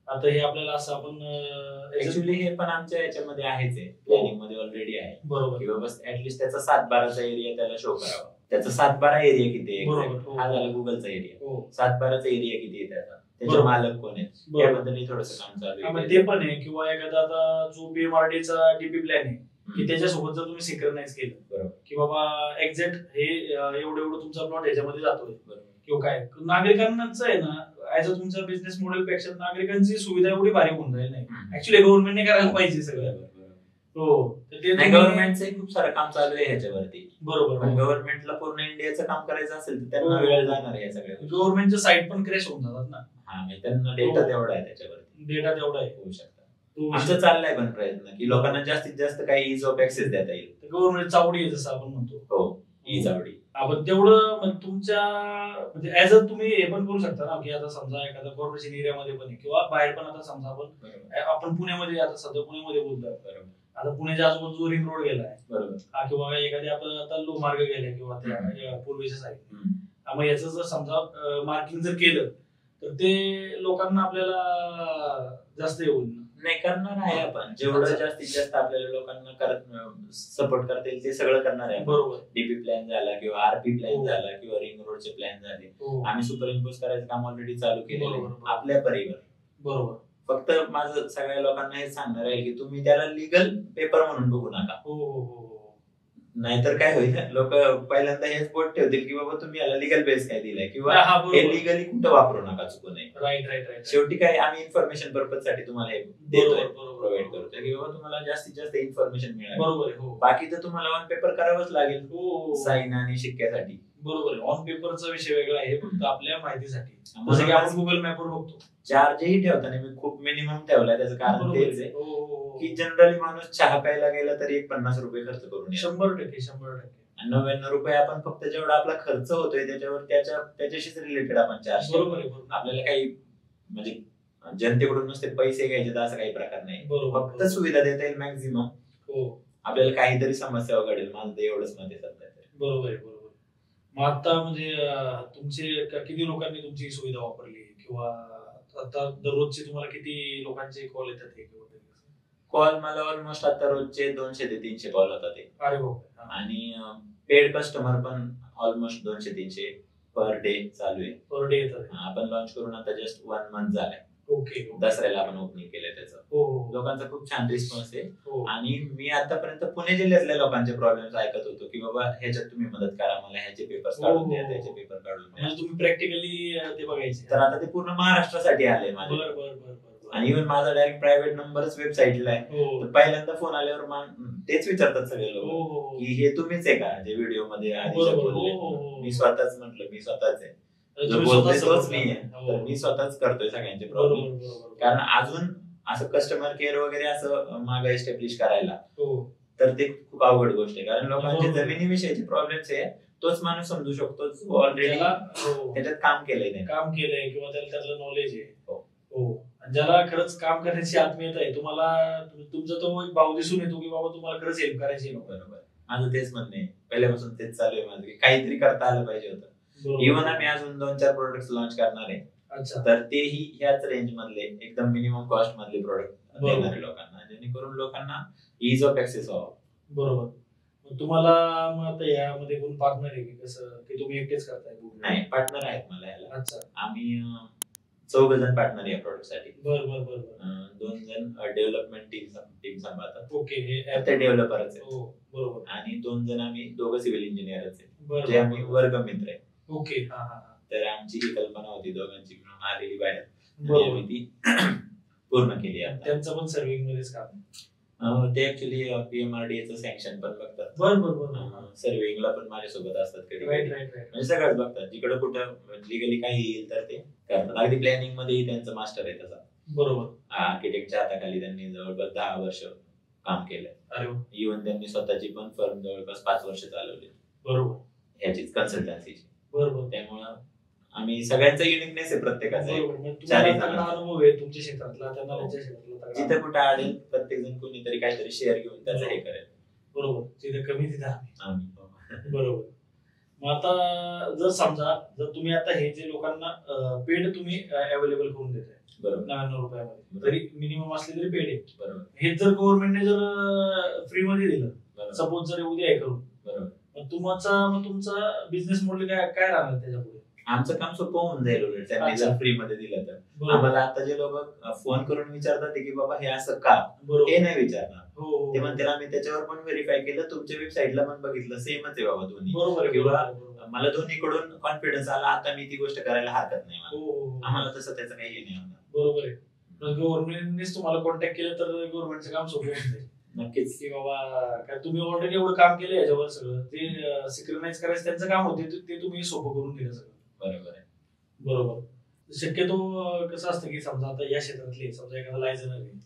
आता हे आपल्याला असं आपण ऍक्च्युअली हे पण आमच्या याच्यामध्ये आहेच आहे, प्लॅनिंग मध्ये ऑलरेडी आहे. बरोबर. किंवा बस ऍटलीस्ट त्याचा 7/12चा एरिया त्याला शो करावा. त्याचा 7/12 एरिया किती आहे हा झाला गुगलचा एरिया. 7/12चा एरिया किती आहे त्याचे मालक कोण आहेत याबद्दल थोडंसं काम चालू आहे. ते पण आहे. किंवा एखादा आता जो पीएमआरडीचा डीपी प्लॅन आहे की त्याच्यासोबत जर तुम्ही सिंक्रोनाइज केलं की बाबा एक्झॅक्ट हे एवढं तुमचा प्लॉट ह्याच्यामध्ये जातोय किंवा काय, नागरिकांनाच आहे ना ऍज अ तुमच्या बिझनेस मॉडेल पेक्षा नागरिकांची सुविधा एवढी भारी होऊन जाईल नाही. ऍक्च्युली गव्हर्नमेंटने करायला पाहिजे सगळं. हो. ते गव्हर्नमेंटचं खूप सारं काम चालू आहे ह्याच्यावरती. बरोबर. पण गव्हर्नमेंटला पूर्ण इंडियाचं काम करायचं असेल तर त्यांना वेळ जाणार आहे. सगळ्या गव्हर्नमेंटच्या साईट पण क्रॅश होऊन जातात ना. त्यांना डेटा तेवढा आहे त्याच्यावरती. डेटा तेवढा आहे. होऊ शकतं. आमचं चाललंय पण प्रयत्न की लोकांना जास्तीत जास्त काही इज ऑफ ऍक्सेस देता येईल. गव्हर्नमेंट चावडी आहे जसं आपण म्हणतो. हो, ही चावडी. आपण तेवढं तुमच्या म्हणजे ऍज अ तुम्ही हे पण करू शकता ना की आता समजा एखाद्या कॉर्पोरेशन एरियामध्ये पण किंवा बाहेर पण, आता समजा आपण पुण्यामध्ये, आता सध्या पुण्यामध्ये बोलतोय, आता पुण्याच्या आजूबाजू रिंग रोड गेलाय किंवा एखाद्या आपलं आता लोहमार्ग गेलाय किंवा त्या पूर्वेच्या साईड, मग याचं जर समजा मार्किंग जर केलं तर ते लोकांना आपल्याला जास्त येऊन नाही करणार आहे. आपण जेवढं जास्तीत जास्त आपल्याला लोकांना सपोर्ट करता येईल ते सगळं करणार आहे. बरोबर. डीपी प्लॅन झाला किंवा आरपी प्लॅन झाला किंवा रिंग रोडचे प्लॅन झाले, आम्ही सुपर इम्पोज करायचं काम ऑलरेडी चालू केलेलं आपल्या परिवार. बरोबर. फक्त माझं सगळ्या लोकांना हे सांगणार आहे की तुम्ही त्याला लिगल पेपर म्हणून बघू नका. नाहीतर काय होईल, लोक पहिल्यांदा हेच बोट ठेवतील की बाबा तुम्ही याला लिगल बेस काय दिलाय किंवा हे लिगली कुठं वापरू नका चुकू नये. राईट. शेवटी काय आम्ही इन्फॉर्मेशन पर्पज साठी तुम्हाला हे देतोय, प्रोव्हाइड करतोय की बाबा तुम्हाला जास्तीत जास्त इन्फॉर्मेशन मिळेल. बरोबर. बाकी तर तुम्हाला ऑन पेपर करावंच लागेल साईन आणि शिक्क्यासाठी. बरोबर. ऑन पेपरचा विषय वेगळा आहे, फक्त आपल्या माहितीसाठी. जसं की आपण गुगल मॅपवर बघतो चार्जही ठेवताना मी खूप मिनिमम ठेवलाय. त्याचं कारण तेच आहे की जनरली माणूस चहा प्यायला गेला तरी 50 रुपये खर्च करून 100%. 99 रुपये आपण फक्त जेवढा आपला खर्च होतोय त्याच्यावर त्याच्याशीच रिलेटेड आपण चार्ज. बरोबर. आपल्याला काही म्हणजे जनतेकडून नुसते पैसे घ्यायचे असं काही प्रकार नाही. फक्त सुविधा देता येईल मॅक्झिमम. आपल्याला काहीतरी समस्या घडेल, माझं ते एवढंच मत आहे सध्या. बरोबर. मग आता म्हणजे तुमचे किती लोकांनी तुमची सुविधा वापरली किंवा आता दररोजचे तुम्हाला किती लोकांचे कॉल येतात? कॉल मला ऑलमोस्ट आता रोजचे 200 ते 300 कॉल होतात. अरे बाप. आणि पेड कस्टमर पण ऑलमोस्ट 200-300 पर डे चालू आहे. पर डे येतात. आपण लॉन्च करून आता जस्ट 1 मंथ झालाय. ओके. दसऱ्याला आपण ओपनिंग केलंय त्याचं. लोकांचा खूप छान रिस्पॉन्स आहे. आणि मी आतापर्यंत पुणे जिल्ह्यातल्या लोकांचे प्रॉब्लेम्स ऐकत होतो की बाबा ह्याच्यात तुम्ही मदत करा मला, ह्याचे पेपर्स काढून द्या, त्याचे पेपर काढून द्या. तुम्ही प्रॅक्टिकली ते बघायचे. तर आता ते पूर्ण महाराष्ट्रासाठी आले माझे. आणि इव्हन माझा डायरेक्ट प्रायव्हेट नंबरच वेबसाईटला आहे. तर पहिल्यांदा फोन आल्यावर तेच विचारतात सगळे लोक की हे तुम्हीच आहे का जे व्हिडिओ मध्ये आधी बोलले. मी स्वतःच म्हटलं मी स्वतःच आहे, जो बोलतोय तोच मी आहे. तर मी स्वतःच करतोय सगळ्यांचे प्रॉब्लेम. कारण अजून असं कस्टमर केअर वगैरे असं मागं एस्टॅब्लिश करायला तर ते खूप अवघड गोष्ट आहे. कारण लोकांचे जमिनीविषयीचे प्रॉब्लेम्स आहे तोच माणूस समजू शकतो ऑलरेडी त्याच्यात काम केलंय किंवा त्याला त्यातलं नॉलेज आहे. ज्याला खरंच काम करण्याची आत्मीयता आहे. तुम्हाला तुमचा तो एक भाव दिसून येतो की बाबा तुम्हाला खरंच हेल्प करायची. बरोबर. माझं तेच म्हणणं आहे, पहिल्यापासून तेच चालू आहे माझं की काहीतरी करता आलं पाहिजे होतं. इव्हन आम्ही अजून 2-4 प्रोडक्ट लॉन्च करणार आहे. तर तेही ह्याच रेंज मधले एकदम मिनिमम कॉस्ट मधले प्रोडक्ट देणार आहे लोकांना, जेणेकरून लोकांना इज ऑफ ऍक्सेस व्हावं. बरोबर. तुम्हाला आता यामध्ये कोण पार्टनर आहे की कसं की तुम्ही एकटेच करताय? नाही, पार्टनर आहेत मला याला. आम्ही 4 जण पार्टनर या प्रोडक्ट साठी. 2 जण डेव्हलपमेंट टीम सांभाळतात. ओके. ते डेव्हलपरच आहे. बरोबर. आणि 2 जण आम्ही दोघं सिव्हिल इंजिनियरच आहे, जे आम्ही वर्ग मित्र आहे. ओके. तर आमची ही कल्पना होती दोघांची मिळून आलेली बाहेर, आम्ही ती पूर्ण केली. त्यांचं पण सर्व्हिंग मध्येच काम. ते ऍक्च्युली PMRDA सँक्शन पण बघतात. सर्व्हिंगला पण माझ्यासोबत असतात कधी. म्हणजे सगळंच बघतात, जिकडे कुठं लिगली काही येईल तर ते करतात. अगदी प्लॅनिंग मध्येही त्यांचं मास्टर आहे तसा. बरोबर. आर्किटेक्टच्या हाताखाली त्यांनी जवळपास 10 वर्ष काम केलंय. इव्हन त्यांनी स्वतःची पण फर्म जवळपास 5 वर्ष चालवली. बरोबर. ह्याचीच कन्सल्टन्सीची. बरोबर. त्यामुळं आम्ही सगळ्यांचा युनिकनेस आहे प्रत्येकाचा. अनुभव आहे तुमच्या क्षेत्रातला, त्यांना त्यांच्या क्षेत्रातला. जिथे कुठे आडेल प्रत्येक जण कोणीतरी काहीतरी शेअर घेऊन त्याचं हे करेल. बरोबर. जिथे कमी तिथे आम्ही. बरोबर. मग आता जर तुम्ही आता हे जे लोकांना पेड तुम्ही अवेलेबल करून देताय 99 रुपयामध्ये, तरी मिनिमम असले तरी पेड आहे. बरोबर. हे जर गव्हर्नमेंटने जर फ्री मध्ये दिलं, सपोज जर उद्या हे करून, मग तुमचा बिझनेस मॉडेल काय राहणार त्याच्यापुढे? आमचं काम सोपं होऊन जाईल उलट त्यांनी जर फ्री मध्ये दिलं तर. आम्हाला आता जे लोक फोन करून विचारतात की बाबा हे असं का, हे नाही विचारणार. ते म्हणतील आम्ही त्याच्यावर पण व्हेरीफाय केलं, तुमच्या वेबसाईटला पण बघितलं, सेमच आहे बाबा दोन्ही. किंवा मला दोन्हीकडून कॉन्फिडन्स आला, आता मी ती गोष्ट करायला हरकत नाही. आम्हाला तसं त्याचं काही हे नाही होणार. बरोबर आहे. गव्हर्नमेंटनेच तुम्हाला कॉन्टॅक्ट केलं तर गव्हर्नमेंटचं काम सोपं होऊन जाईल. नक्कीच. की बाबा काय तुम्ही ऑलरेडी एवढं काम केलं याच्यावर, सगळं ते सिक्रेनाइज करायचं त्यांचं काम होते, ते तुम्ही सोपं करून दिलं सगळं. बरोबर आहे. बरोबर. शक्यतो कसं असतं की समजा आता या क्षेत्रातले समजा एखादा लायझनर आहे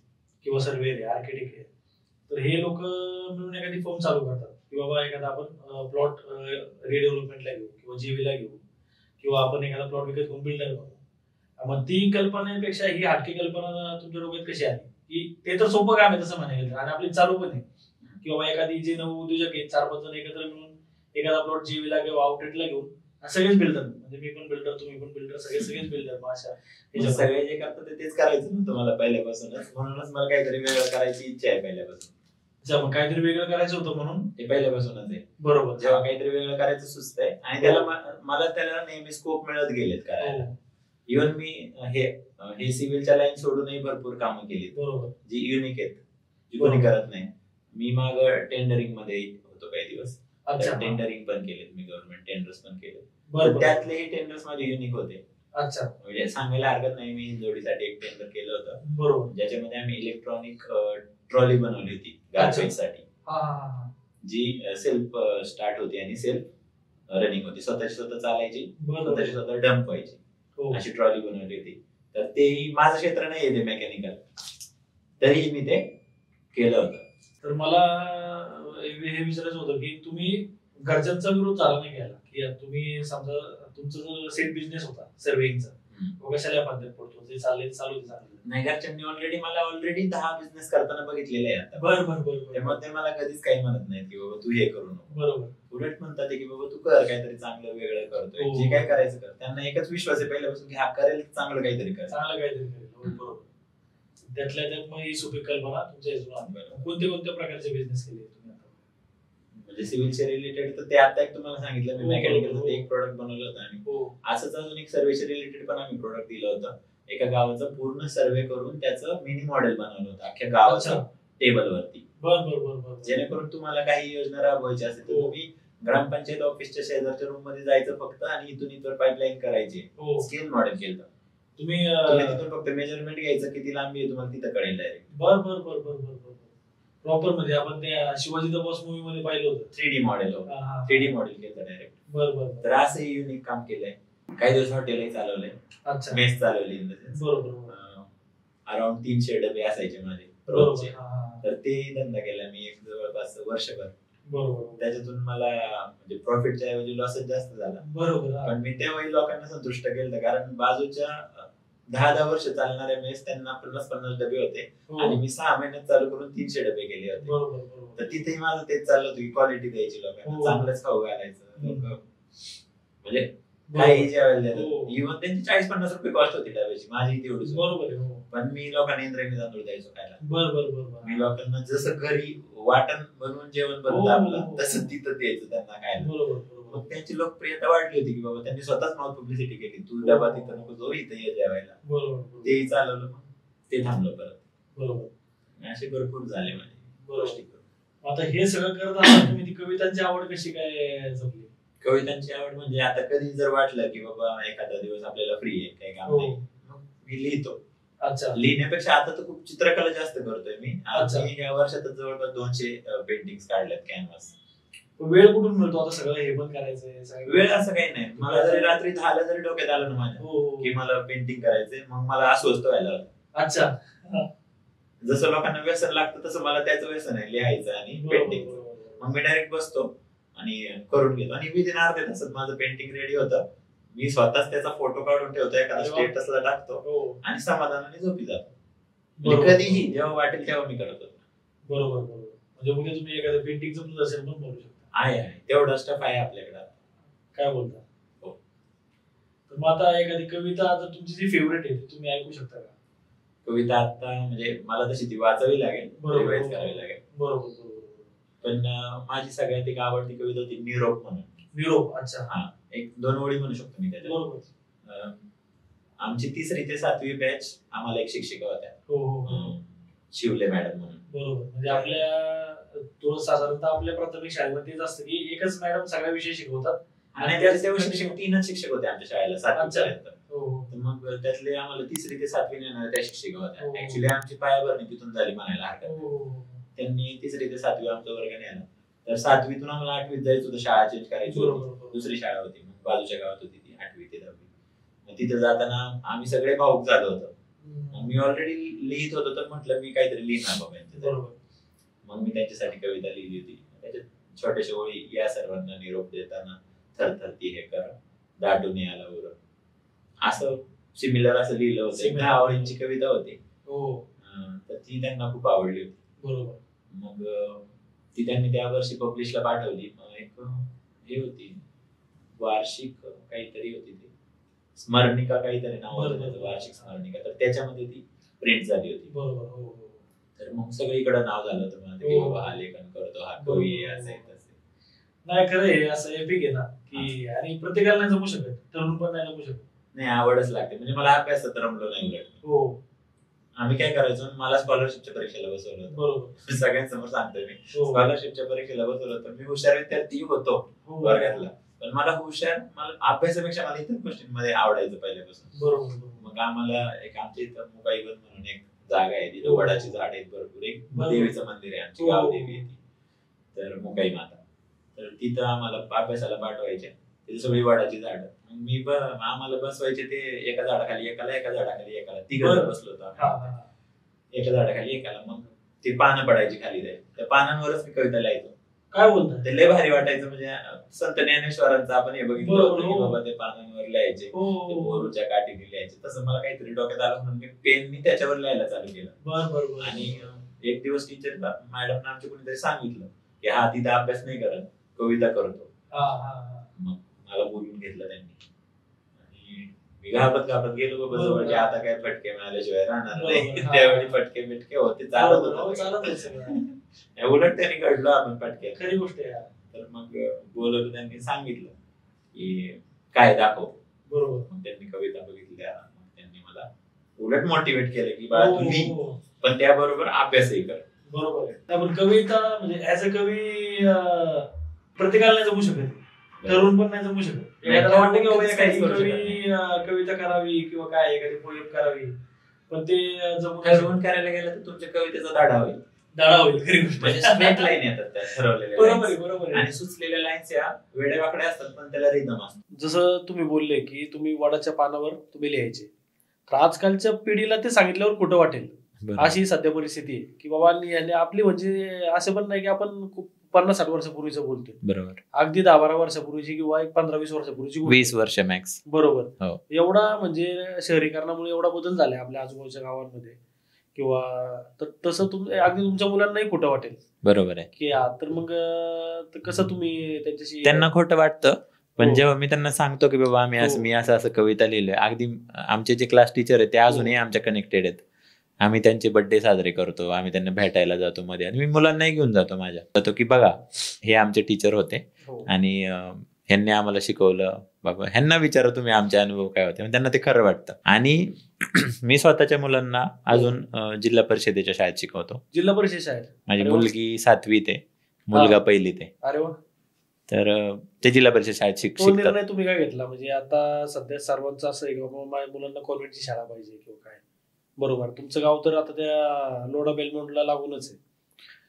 किंवा सर्वेअर आहे, आर्किटेक्ट आहे, तर हे लोक मिळून एखादी फर्म चालू करतात की बाबा एखादा आपण प्लॉट रिडेव्हलपमेंटला घेऊ किंवा जीवीला घेऊ किंवा आपण एखादा प्लॉट विकत घेऊन बिल्डर बनवू. मग ती कल्पनेपेक्षा ही हटकी कल्पना तुमच्या डोक्यात कशी आली की ते तर सोपं काम आहे तसं म्हणायला, आणि आपली चालू पण आहे की बाबा एखादी जे नव उद्योजक आहेत 4-5 जण एकत्र मिळून एखादा प्लॉट जीवीला किंवा आउटलेटला घेऊन सगळेच बिल्डर, म्हणजे मी पण बिल्डर, तुम्ही पण बिल्डर, सगळेच बिल्डर. सगळे जे करतात तेच करायचं नव्हतं मला पहिल्यापासूनच, म्हणूनच मला काहीतरी वेगळं करायची इच्छा आहे पहिल्यापासून. मग काहीतरी वेगळं करायचं होतं म्हणून ते पहिल्यापासूनच आहे. बरोबर. जेव्हा काहीतरी वेगळं करायचं सुचतंय आणि त्याला नेहमी स्कोप मिळत गेलेत करायला. इव्हन मी हे सिव्हिलच्या लाईन सोडूनही भरपूर कामं केली जी युनिक आहेत, जी कोणी करत नाही. मी माग टेंडरिंग मध्ये होतो काही दिवस, टेंडरिंग पण केले मी, गव्हर्नमेंट टेंडर्स पण केले. त्यातलेही टेंडर्स माझे युनिक होते. म्हणजे सांगायला हरकत नाही, मी हिंजवडीसाठी एक टेंडर केलं होतं. बरोबर. ज्याच्यामध्ये आम्ही इलेक्ट्रॉनिक ट्रॉली बनवली होती गार्बेज साठी, जी सेल्फ स्टार्ट होती आणि सेल्फ रनिंग होती, स्वतःची स्वतः चालायची, स्वतःची स्वतः डंप व्हायची, अशी ट्रॉली बनवली होती. तर तेही माझं क्षेत्र नाही येते मेकॅनिकल, तरीही मी ते केलं होतं. तर मला हे विचारायचं होतं की तुम्ही घरच्यांचा विरोध झाला नाही घ्यायला, की तुम्ही समजा तुमचा जो सेट बिझनेस होता सर्व्हिंगचा, कशाला पद्धत पडतो ते चालू चांगलं नाही. घरच्यांनी ऑलरेडी 10 बिझनेस करताना बघितलेले आहे आता. बरोबर. त्यामुळे ते मला कधीच काही म्हणत नाहीत की बाबा तू हे करू नको. बरोबर. उलट म्हणतात की बाबा तू कर काहीतरी चांगलं वेगळं करतोय, जे काय करायचं कर. त्यांना एकच विश्वास आहे पहिल्यापासून की हा करेल, चांगलं काहीतरी करेल. बरोबर. त्यातल्या त्यात मग ही सोपी कल्पना तुमच्या इथून कोणत्या प्रकारचे बिझनेस केले तुम्ही आता? म्हणजे सिव्हिलचे रिलेटेड तर ते आता एक तुम्हाला सांगितलं मी, मेकॅनिकलचं एक प्रोडक्ट बनवलं होतं आणि असंच अजून एक सर्व्हिसच्या रिलेटेड पण आम्ही प्रोडक्ट दिलं होतं. एका गावाचा पूर्ण सर्वे करून त्याचं मिनी मॉडेल बनवलं होतं अख्ख्या गावाच्या टेबलवरती. जेणेकरून तुम्हाला काही योजना राबवायची असेल तर तुम्ही ग्रामपंचायत ऑफिसच्या शेजारच्या रूम मध्ये जायचं फक्त आणि इथून इथवर पाईपलाईन करायची. स्केल मॉडेल केलं तुम्ही तिथून फक्त मेजरमेंट घ्यायचं किती लांबी आहे तुम्हाला तिथं कळेल डायरेक्ट. प्रॉपर म्हणजे आपण त्या शिवाजी द बॉस मूवी मध्ये पाहिलं होतं 3D मॉडेल. 3D मॉडेल केलं डायरेक्ट. तर असं युनिक काम केलंय. काही दिवस हॉटेलही चालवलंय, मेस चालवली. अराउंड 300 डबे असायचे माझे रोजचे. तर ते धंदा केला मी एक जवळपास वर्षभर. त्याच्यातून मला म्हणजे प्रॉफिटच्या ऐवजी लॉसच जास्त झाला. पण मी त्यावेळी लोकांना संतुष्ट केलं कारण बाजूच्या 10-10 वर्ष चालणाऱ्या मेस त्यांना 50-50 डबे होते आणि मी 6 महिन्यात चालू करून 300 डबे केले होते. तर तिथेही माझं तेच चाललं होतं की क्वालिटी द्यायची लोकांना, चांगलंच खाऊ घालायचं. लोक म्हणजे काही जेवायला इव्हन त्यांची 40-50 रुपये कॉस्ट होती डब्याची, माझी तेवढीच. पण मी लोकांना इंद्रायणी तांदूळ द्यायचो खायला. मी लोकांना जसं घरी वाटण बनवून जेवण बनतं आपलं तसं तिथं द्यायचं त्यांना खायला. मग त्यांची लोकप्रियता वाढली होती की बाबा त्यांनी स्वतःच माउथ पब्लिसिटी केली, तू डबा तिथं नको जो इथं ये जेवायला. तेही चालवलं, मग ते थांबलं परत. असे भरपूर झाले माझे गोष्टी. आता हे सगळं करत असताना तुम्ही ती कवितांची आवड कशी काय जमली? कवितांची आवड म्हणजे आता कधी जर वाटलं की बाबा एखादा दिवस आपल्याला फ्री आहे, काही काम नाही, मग मी लिहितो. लिहिण्यापेक्षा आता तर खूप चित्रकला जास्त करतोय मी. या वर्षातच जवळपास 200 पेंटिंग्स काढल्यात कॅनव्हास. वेळ कुठून मिळतो आता सगळं हे पण करायचंय? वेळ असं काही नाही. मला जरी रात्री 10ला जरी डोक्यात आलं ना माझ्या की मला पेंटिंग करायचंय, मग मला अस्वस्थ व्हायला लागतं. जसं लोकांना व्यसन लागतं तसं मला त्याचं व्यसन आहे, लिहायचं आणि पेंटिंग. मग मी डायरेक्ट बसतो आणि करून घेतो आणि विदिन अर्ध्या तासात माझं पेंटिंग रेडी होतं. मी स्वतःच त्याचा फोटो काढून ठेवतो, एखादा स्टेटसला टाकतो आणि समाधानाने झोपी जातो. कधीही जेव्हा वाटेल तेव्हा मी करतो. बरोबर. म्हणजे उद्या तुम्ही एखाद्या पेंटिंगचं प्रदर्शन पण करू शकता. आहे तेवढा स्टफ आहे आपल्याकडे. काय बोलता? हो. तर मग आता एखादी कविता आता तुमची जी फेवरेट आहे तुम्ही ऐकू शकता का? कविता आता म्हणजे मला तशी ती वाचावी लागेल, रिवाइज करावी लागेल. बरोबर. पण माझी सगळ्यात एक आवडती कविता होती निरोप म्हणून. निरोप. अच्छा. हा, 1-2 ओळी म्हणू शकतो मी त्याच्यात. बरोबर. आमची 3री ते 7वी बॅच, आम्हाला एक शिक्षिका होत्या, शिवले मॅडम म्हणून. बरोबर. म्हणजे आपल्या साधारणतः आपल्या प्राथमिक शाळेमध्ये असतं की एकच मॅडम सगळ्या विषय शिकवतात आणि त्याचे शिक्षक 3च शिक्षक होते आमच्या शाळेला 7वी पर्यंत. मग त्यातले आम्हाला 3री ते 7वी नेणाऱ्या त्या शिक्षिका होत्या. ऍक्च्युली आमची पायाभरणी तिथून झाली म्हणायला हरकत नाही. त्यांनी 3री ते 7वी आमचा वर्ग नेला. तर 7वीतून आम्हाला 8वीत जायचं होतं, शाळा चेंज करायची होती, दुसरी शाळा होती, मग बाजूच्या गावात होती ती 8वी ते 10वी. मग तिथे जाताना आम्ही सगळे भाऊक झालो होतो. मी ऑलरेडी लिहित होतो तर म्हटलं मी काहीतरी लिहिणार बाबा यांच्यासाठी. मग मी त्यांच्यासाठी कविता लिहिली होती. त्याच्यात छोट्याशा ओळी, या सर्वांना निरोप देताना थरथरती हे कर, दाटून याला उर, असं सिमिलर असं लिहिलं होतं. 10 ओळींची कविता होती. तर ती त्यांना खूप आवडली होती. बरोबर. मग ती त्यांनी त्या वर्षी पब्लिशला पाठवली. एक हे होती वार्षिक काहीतरी होती, ती स्मरणिका काहीतरी नाव होतं, वार्षिक स्मरणिका. तर त्याच्यामध्ये ती प्रिंट झाली होती. बरोबर. तर मग सगळीकडे नाव झालं होतं माझं की बाबा हा लेखन करतो, हा कवी आहे, असं तसे. नाही खरं आहे, असं एपिक आहे ना की, आणि प्रत्येकाला नाही जमू शकत, तरुण पण नाही जमू शकत. नाही, आवडच लागते. म्हणजे मला अभ्यासात रमलो नाही उलट. आम्ही काय करायचो, मला स्कॉलरशिपच्या परीक्षेला बसवलं होतं. बरोबर. सगळ्यांसमोर सांगतोय मी, स्कॉलरशिपच्या परीक्षेला बसवलं होतं. मी हुशार विद्यार्थी होतो वर्गातला, पण मला अभ्यासापेक्षा मला इतर गोष्टींमध्ये आवडायचं पहिल्यापासून. बरोबर. मग आम्हाला एक आमच्या इथं मुकाईगंज म्हणून एक जागा आहे, तिथं वडाची झाड आहेत भरपूर. एक देवीचं मंदिर आहे, आमची गावदेवी आहे ती, तर मुकाई माता. तर तिथं आम्हाला अभ्यासाला पाठवायचे. तिथे सगळी वडाची झाड. मग आम्हाला बसवायचे ते एका झाडाखाली एकाला, एका झाडाखाली एकाला, 3 बसलो होतो आम्ही, एका झाडाखाली एकाला. मग ते पानं पडायची खाली जायची, त्या पानांवरच मी कविता लिहायचो. काय बोलतो? ते लय भारी वाटायचं. म्हणजे संत ज्ञानेश्वरांचं आपण हे बघितलं होतं की बाबा ते पानांवर लिहायचे, बोरूच्या काठीने लिहायचे. तसं मला काहीतरी डोक्यात आलं म्हणून मी पेननी त्याच्यावर लिहायला चालू केलं. आणि एक दिवस टीचर मॅडमने आमच्या कोणीतरी सांगितलं की हा तिथं अभ्यास नाही करत, कविता करतो. मग मला बोलून घेतलं त्यांनी आणि मी घाबरत गेलो बाबा जवळ की आता काय फटके मिळाल्याशिवाय राहणार नाही. त्यावेळी फटके बिटके होते, चालत होतं. उलट त्यांनी घडलो आपण फटके, खरी गोष्ट आहे. तर मग बोलवलं, त्यांनी सांगितलं की काय दाखव. बरोबर. मग त्यांनी कविता बघितल्या, मग त्यांनी मला उलट मोटिवेट केलं की बाळा तुम्ही पण त्याबरोबर अभ्यासही कर. बरोबर आहे. आपण कविता म्हणजे ऍज अ कवी प्रत्येकाला नाही जमू शकत, तरुण पण नाही जमू शकत. एखाद्याला वाटतं की बाबा एखादी कविता करावी किंवा काय एखादी पोएम करावी, पण ते जमून करायला गेलं तर तुमच्या कवितेचा दाढा होईल. खरी गोष्ट. म्हणजे स्ट्रेट लाईन येतात त्या ठरवलेल्या. बरोबर आहे. आणि सुचलेल्या लाईन्स या वेडेवाकडे असतात पण त्याला रिदम असतो. जसं तुम्ही बोलले की तुम्ही वडाच्या पानावर तुम्ही लिहायचे, तर आजकालच्या पिढीला ते सांगितल्यावर कुठं वाटेल अशी सध्या परिस्थिती आहे की बाबा आपली म्हणजे असं पण नाही की आपण खूप 50-60 वर्षापूर्वीचं बोलतोय. बरोबर. अगदी 10-12 वर्षापूर्वीची किंवा 15-20 वर्षापूर्वीची, 20 वर्ष मॅक्स. बरोबर. एवढा म्हणजे शहरीकरणामुळे एवढा बदल झालाय आपल्या आजूबाजूच्या गावांमध्ये किंवा तर तसं अगदी तुमच्या मुलांनाही खोटं वाटेल. बरोबर आहे की तर मग कसं तुम्ही त्यांच्याशी. त्यांना खोटं वाटतं पण जेव्हा मी त्यांना सांगतो की बाबा मी असं कविता लिहिलंय, अगदी आमचे जे क्लास टीचर आहेत ते अजूनही आमच्या कनेक्टेड आहेत. आम्ही त्यांचे बर्थडे साजरे करतो, आम्ही त्यांना भेटायला जातो मध्ये, आणि मी मुलांनाही घेऊन जातो की बघा हे आमचे टीचर होते आणि ह्यांनी आम्हाला शिकवलं, बाबा ह्यांना विचारा तुम्ही आमचे अनुभव काय होते. त्यांना ते खरं वाटतं. आणि मी स्वतःच्या मुलांना अजून जिल्हा परिषदेच्या शाळेत शिकवतो. जिल्हा परिषद शाळेत माझी मुलगी 7वी ते, मुलगा 1ली ते. अरे वा. तर ते जिल्हा परिषद शाळेत शिकतात. निर्णय तुम्ही काय घेतला म्हणजे आता सध्या सर्वांचं असं आहे की बाबा माझ्या मुलांना कॉन्व्हेंटची शाळा पाहिजे किंवा काय. बरोबर. तुमचं गाव तर आता त्या लोढा बेलमोंडला लागूनच आहे.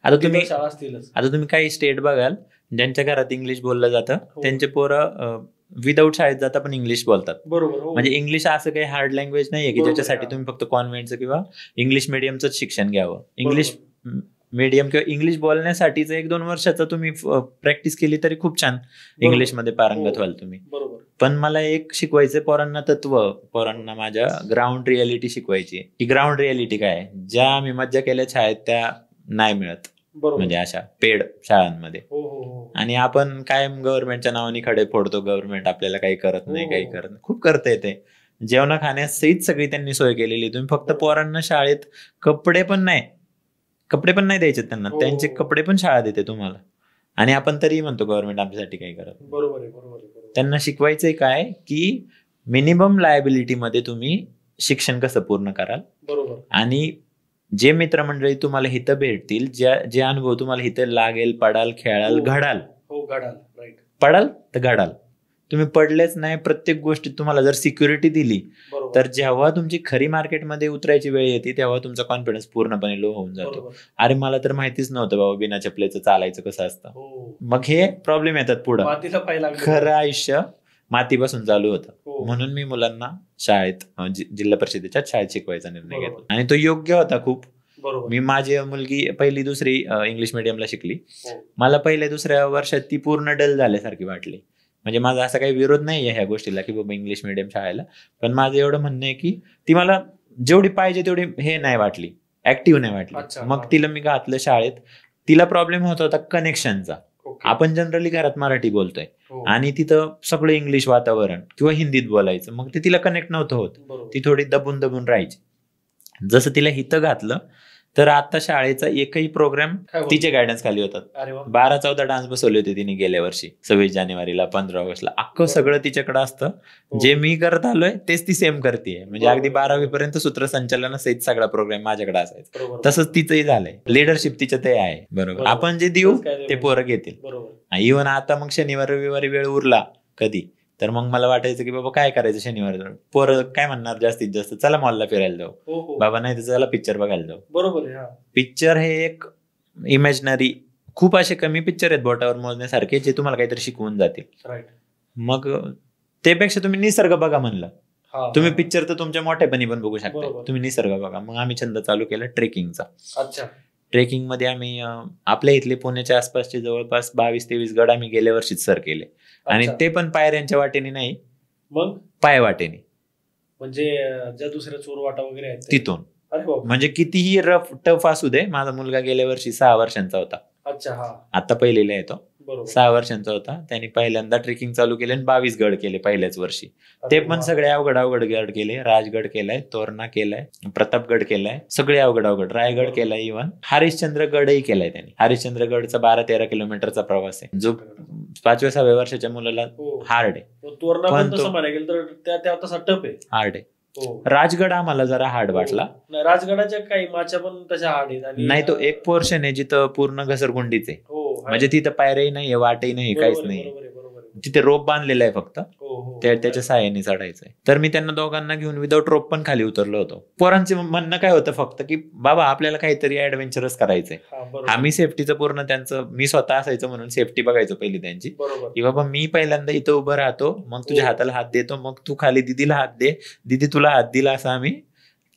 आता तुम्ही शाळा असतीलच. आता तुम्ही काही स्टेट बघाल ज्यांच्या घरात इंग्लिश बोललं जातं त्यांचे पोरं विदाऊट शाळेत जातात पण इंग्लिश बोलतात. बरोबर. म्हणजे इंग्लिश असं काही हार्ड लँग्वेज नाहीये की ज्याच्यासाठी तुम्ही फक्त कॉन्व्हेंटचं किंवा इंग्लिश मिडियमचं शिक्षण घ्यावं. इंग्लिश मीडियम किंवा इंग्लिश बोलण्यासाठीच 1-2 वर्षाचा तुम्ही प्रॅक्टिस केली तरी खूप छान इंग्लिशमध्ये पारंगत व्हाल तुम्ही. बरोबर. पण मला एक शिकवायचं पोरांना तत्व, पोरांना माझ्या ग्राउंड रियालिटी शिकवायची. की ग्राउंड रियालिटी काय, ज्या आम्ही मज्जा केल्या शाळेत त्या नाही मिळत. म्हणजे अशा पेड शाळांमध्ये. आणि आपण कायम गव्हर्नमेंटच्या नावाने खडे फोडतो, गव्हर्नमेंट आपल्याला काही करत नाही, काही करत नाही. खूप करता येते. जेवणा खाण्यासहित सगळी त्यांनी सोय केलेली. तुम्ही फक्त पोरांना शाळेत कपडे पण नाही द्यायचे त्यांना, त्यांचे कपडे पण शाळा देते तुम्हाला. आणि आपण तरी म्हणतो गव्हर्नमेंट आमच्यासाठी काही करत. बरोबर आहे. त्यांना शिकवायचंय काय की मिनिमम लायबिलिटी मध्ये तुम्ही शिक्षण कसं पूर्ण कराल. बरोबर. आणि जे मित्रमंडळी तुम्हाला हिथं भेटतील, जे अनुभव तुम्हाला हिथं लागेल, पडाल, खेळाल, घडाल. पडाल तर घडाल. तुम्ही पडलेच नाही, प्रत्येक गोष्टीत तुम्हाला जर सिक्युरिटी दिली तर जेव्हा तुमची खरी मार्केटमध्ये उतरायची वेळ येते तेव्हा तुमचा कॉन्फिडन्स पूर्णपणे लो होऊन जातो. अरे मला तर माहितीच नव्हतं बाबा बिना चपलेचं चालायचं कसं असतं. मग हे प्रॉब्लेम येतात पुढं. खरं आयुष्य मातीपासून चालू होतं. म्हणून मी मुलांना शाळेत जिल्हा परिषदेच्या शाळेत शिकवायचा निर्णय घेतला आणि तो योग्य होता खूप. मी माझी मुलगी 1ली 2री इंग्लिश मिडियमला शिकली. मला 1ल्या-2ऱ्या वर्षात ती पूर्ण डल झाल्यासारखी वाटली. म्हणजे माझा असा काही विरोध नाहीये ह्या गोष्टीला की बाबा इंग्लिश मिडियम शाळेला, पण माझं एवढं म्हणणं आहे की ती मला जेवढी पाहिजे तेवढी हे नाही वाटली, ऍक्टिव्ह नाही वाटली. मग तिला मी घातलं शाळेत. तिला प्रॉब्लेम होत होता कनेक्शनचा. आपण जनरली घरात मराठी बोलतोय आणि तिथं सगळं इंग्लिश वातावरण किंवा हिंदीत बोलायचं, मग ते तिला कनेक्ट नव्हतं होत. ती थोडी दबून राहायची. जसं तिला हिथं घातलं तर आता शाळेचा एकही प्रोग्राम तिच्या गायडन्स खाली होतात. 12-14 डान्स बसवले होते तिने गेल्या वर्षी. 26 जानेवारीला, 15 ऑगस्टला. अख्खं सगळं तिच्याकडे असतं. जे मी करत आलोय तेच ती सेम करते. म्हणजे अगदी 12वी पर्यंत सूत्रसंचालनासहित सगळा प्रोग्राम माझ्याकडे असायचा. तसंच तिचंही झालंय. लिडरशिप तिच्या ते आहे. बरोबर. आपण जे देऊ ते पोरं घेतील. इव्हन आता मग शनिवार रविवारी वेळ उरला कधी तर मग मला वाटायचं की बाबा काय करायचं शनिवारी, पोरं काय म्हणणार जास्तीत जास्त, चला मॉलला फिरायला जाऊ. बाबा नाही तर चला पिक्चर बघायला जाऊ. बरोबर. पिक्चर हे एक इमॅजिनरी, खूप असे कमी पिक्चर आहेत बोटावर मोजण्यासारखे जे तुम्हाला काहीतरी शिकवून जातील. मग त्यापेक्षा तुम्ही निसर्ग बघा म्हणलं. तुम्ही पिक्चर तर तुमच्या मोठ्यापणी पण बघू शकता, तुम्ही निसर्ग बघा. मग आम्ही छंद चालू केला ट्रेकिंगचा. ट्रेकिंग मध्ये आम्ही आपल्या इथले पुण्याच्या आसपासचे जवळपास 22-23 गड आम्ही गेल्या वर्षीच सर केले. आणि ते पण पायऱ्यांच्या वाटेने नाही, मग पाय वाटेने. म्हणजे ज्या दुसऱ्या चोरवाटा वगैरे आहेत तिथून. म्हणजे कितीही रफ टफ असू दे. माझा मुलगा गेल्या वर्षी 6 वर्षांचा होता. आता 1लीला येतो. 6 वर्षांचा होता. त्यांनी पहिल्यांदा ट्रेकिंग चालू केले आणि 22 गड केले पहिल्याच वर्षी. ते पण सगळे अवघड गड केले. राजगड केलाय, तोरणा केलाय, प्रतापगड केलाय, सगळे अवघड. रायगड केलाय, इव्हन हरिश्चंद्रगडही केलाय त्यांनी. हरिश्चंद्रगडचा 12-13 किलोमीटरचा प्रवास आहे जो 5व्या-6व्या वर्षाच्या मुलाला हार्ड आहे. तोरणा पण तसं म्हणायला गेलं तर त्या तसा टफ आहे, हार्ड आहे. राजगड आम्हाला जरा हार्ड वाटला. राजगडाच्या काही माच्या पण तशा हार्ड आहेत. नाही, तो एक पोर्शन आहे जिथं पूर्ण घसरगुंडीच आहे, म्हणजे तिथं पायऱ्याही नाहीये, वाटही नाही, काहीच नाही. तिथे रोप बांधलेला आहे फक्त, त्याच्या सहाय्याने चढायचंय. तर मी त्यांना दोघांना घेऊन विदाऊट रोप पण खाली उतरलो होतो. पोरांचे म्हणणं काय होतं फक्त की बाबा आपल्याला काहीतरी ऍडव्हेंचरस करायचंय. आम्ही सेफ्टीचं पूर्ण त्यांचं, मी स्वतः असायचं म्हणून सेफ्टी बघायचो पहिली त्यांची, की बाबा मी पहिल्यांदा इथं उभं राहतो, मग तुझ्या हाताला हात देतो, मग तू खाली दिदीला हात दे, दिदी तुला हात दिला, असं आम्ही